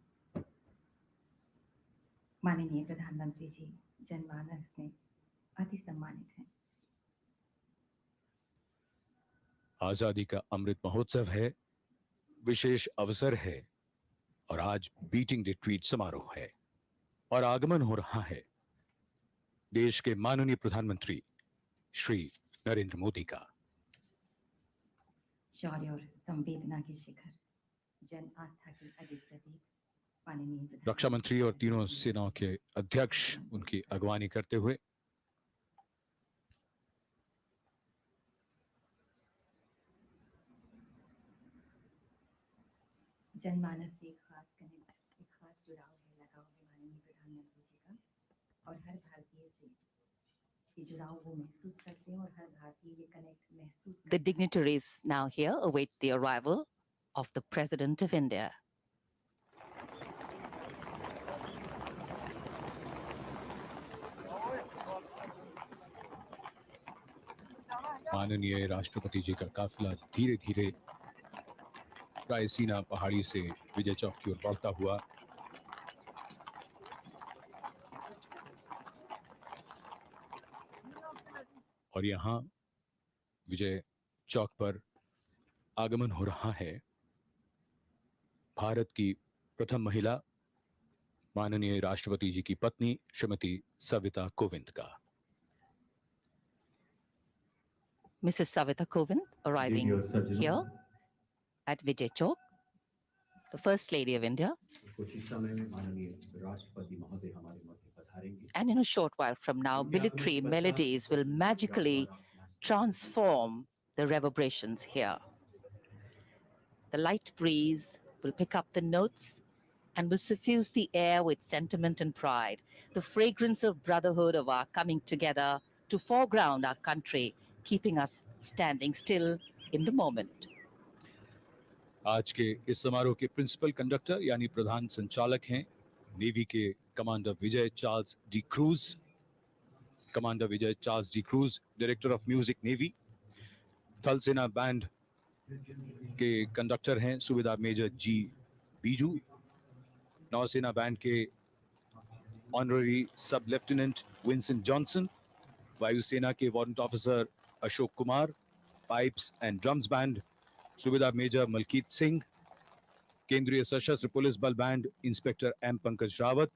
Speaker 1: माननीय प्रधानमंत्री जी जनमानस में अति सम्मानित हैं।
Speaker 8: आजादी का अमृत महोत्सव है, विशेष अवसर है और आज बीटिंग रिट्रीट समारोह है और आगमन हो रहा है देश के माननीय प्रधानमंत्री श्री नरेंद्र मोदी का।
Speaker 1: शौर्य और संवेदना के शिखर, जन आस्था के अदित प्रतीक माननीय
Speaker 8: रक्षा मंत्री और तीनों सेनाओं के अध्यक्ष उनकी अगवानी करते हुए
Speaker 1: जनमानस से एक खास कनेक्ट, एक खास जुड़ाव है, लगाव है माननीय प्रधानमंत्री जी का, और हर भारतीय से ये जुड़ाव वो महसूस करते हैं और हर भारतीय ये कनेक्ट महसूस करते हैं।
Speaker 7: The dignitaries now here await the arrival of the President of India.
Speaker 8: माननीय राष्ट्रपति जी का काफिला धीरे धीरे रायसीना पहाड़ी से विजय चौक की ओर बढ़ता हुआ और यहाँ विजय चौक पर आगमन हो रहा है भारत की प्रथम महिला माननीय राष्ट्रपति जी की पत्नी श्रीमती सविता कोविंद का।
Speaker 7: Mrs. Savita Kovind arriving here at Vijay Chowk, the First Lady of India. And in a short while from now, military melodies will magically transform the reverberations here. The light breeze will pick up the notes and will suffuse the air with sentiment and pride. The fragrance of brotherhood of our coming together to foreground our country, keeping us standing still in the moment.
Speaker 8: आज के इस समारोह के principal conductor यानी प्रधान संचालक हैं navy के commander Vijay Charles de cruise. Commander Vijay Charles de cruise, director of music navy. थल सेना बैंड के कंडक्टर हैं सूबेदार मेजर जी बीजू। नौसेना बैंड के ऑनररी सब लेफ्टिनेंट विंसेंट जॉनसन। वायुसेना के warrant officer Ashok Kumar. Pipes and drums band subedar major Malkit Singh. केंद्रीय सशस्त्र पुलिस बल band inspector M Pankaj Rawat.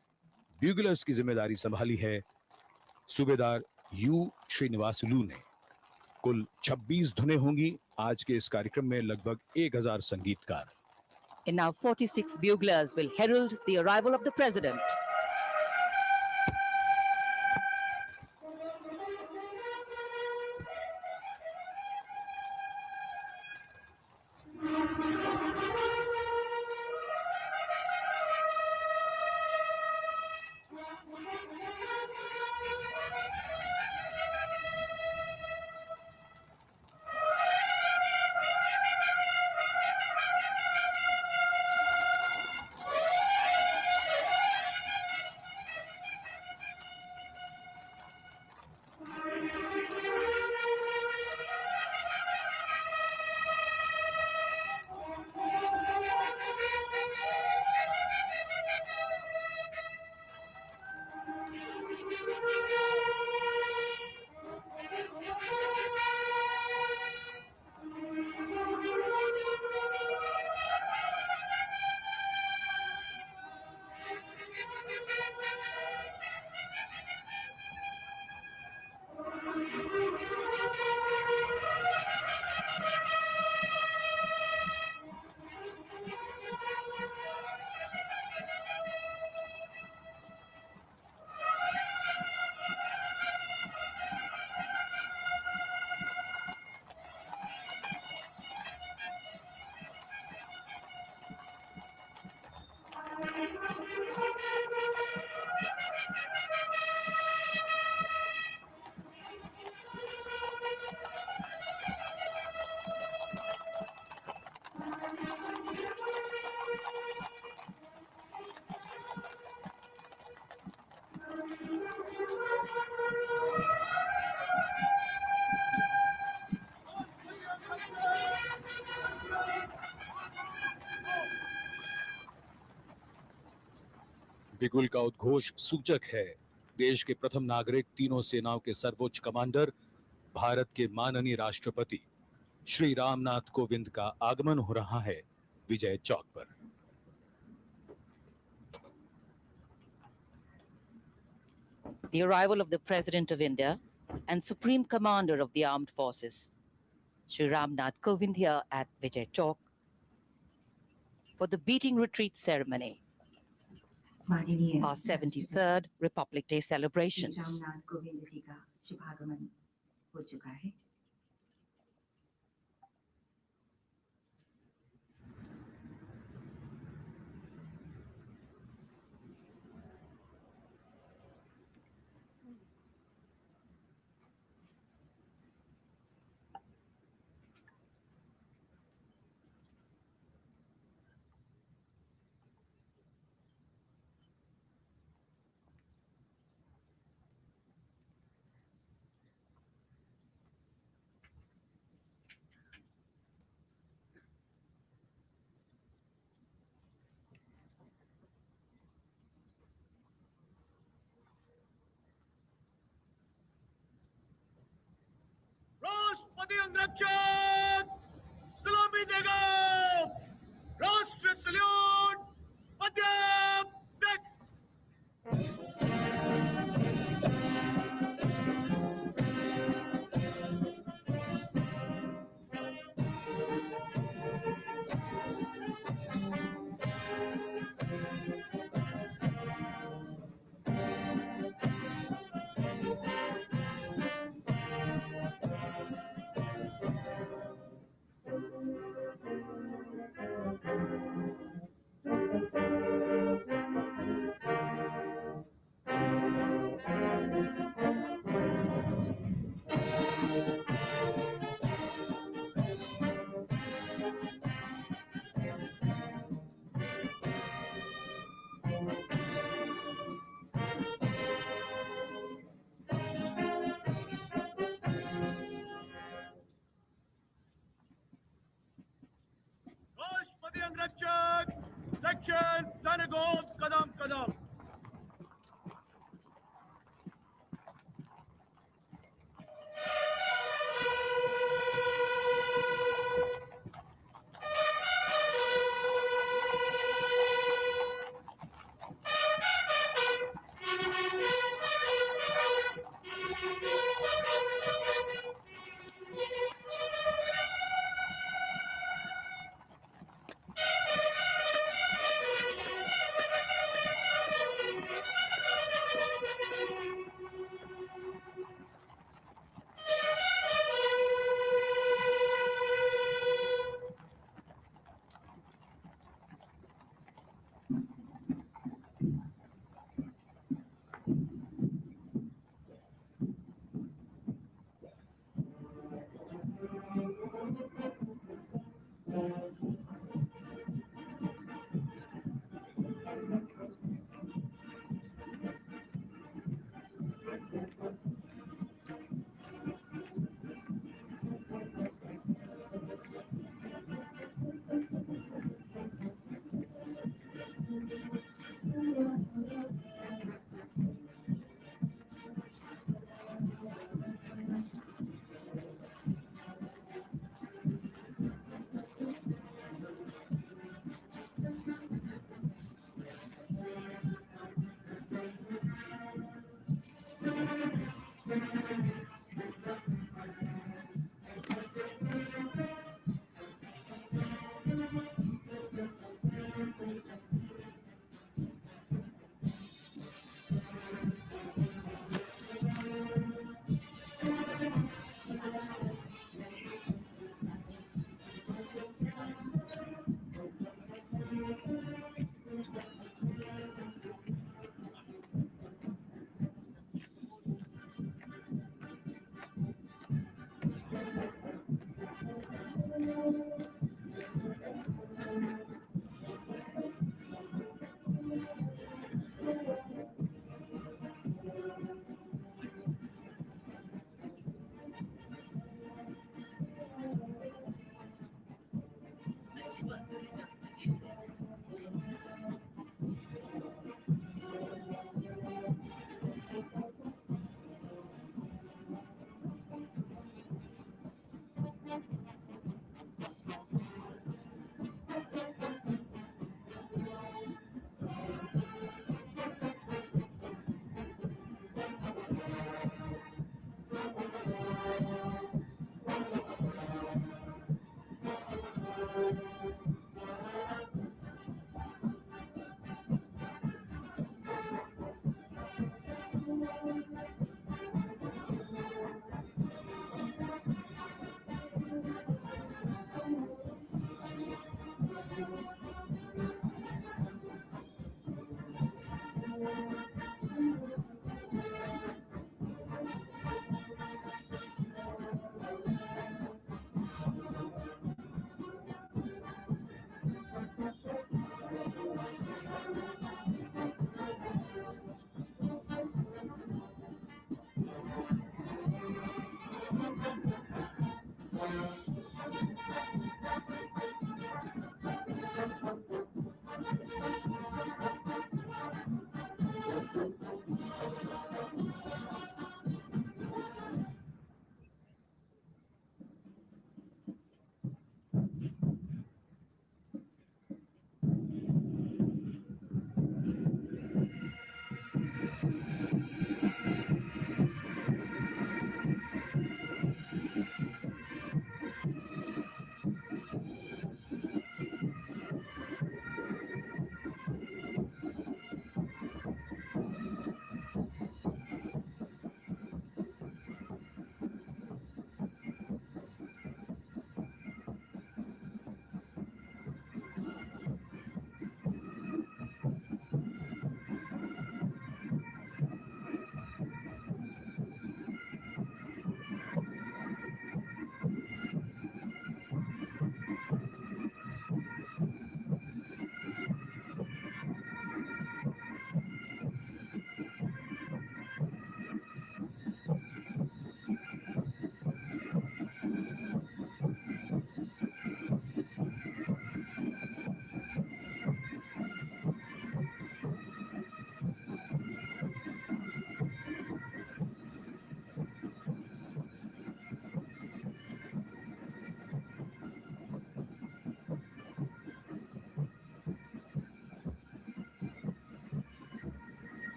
Speaker 8: Buglers की जिम्मेदारी संभाली है सूबेदार यू श्रीनिवासुलू ने। कुल 26 धुनें होंगी आज के इस कार्यक्रम में, लगभग 1000 संगीतकार।
Speaker 7: And now 46 buglers will herald the arrival of the president.
Speaker 8: बिगुल का उद्घोष सूचक है देश के प्रथम नागरिक, तीनों सेनाओं के सर्वोच्च कमांडर, भारत के माननीय राष्ट्रपति श्री रामनाथ कोविंद का आगमन हो रहा है विजय चौक पर।
Speaker 7: The arrival of the President of India and Supreme Commander of the Armed Forces, Shri Ramnath Kovind, here at Vijay Chowk for the beating retreat ceremony, our 73rd Republic Day celebrations.
Speaker 10: राष्ट्रपति अंतरिक्ष बहुत कदम कदम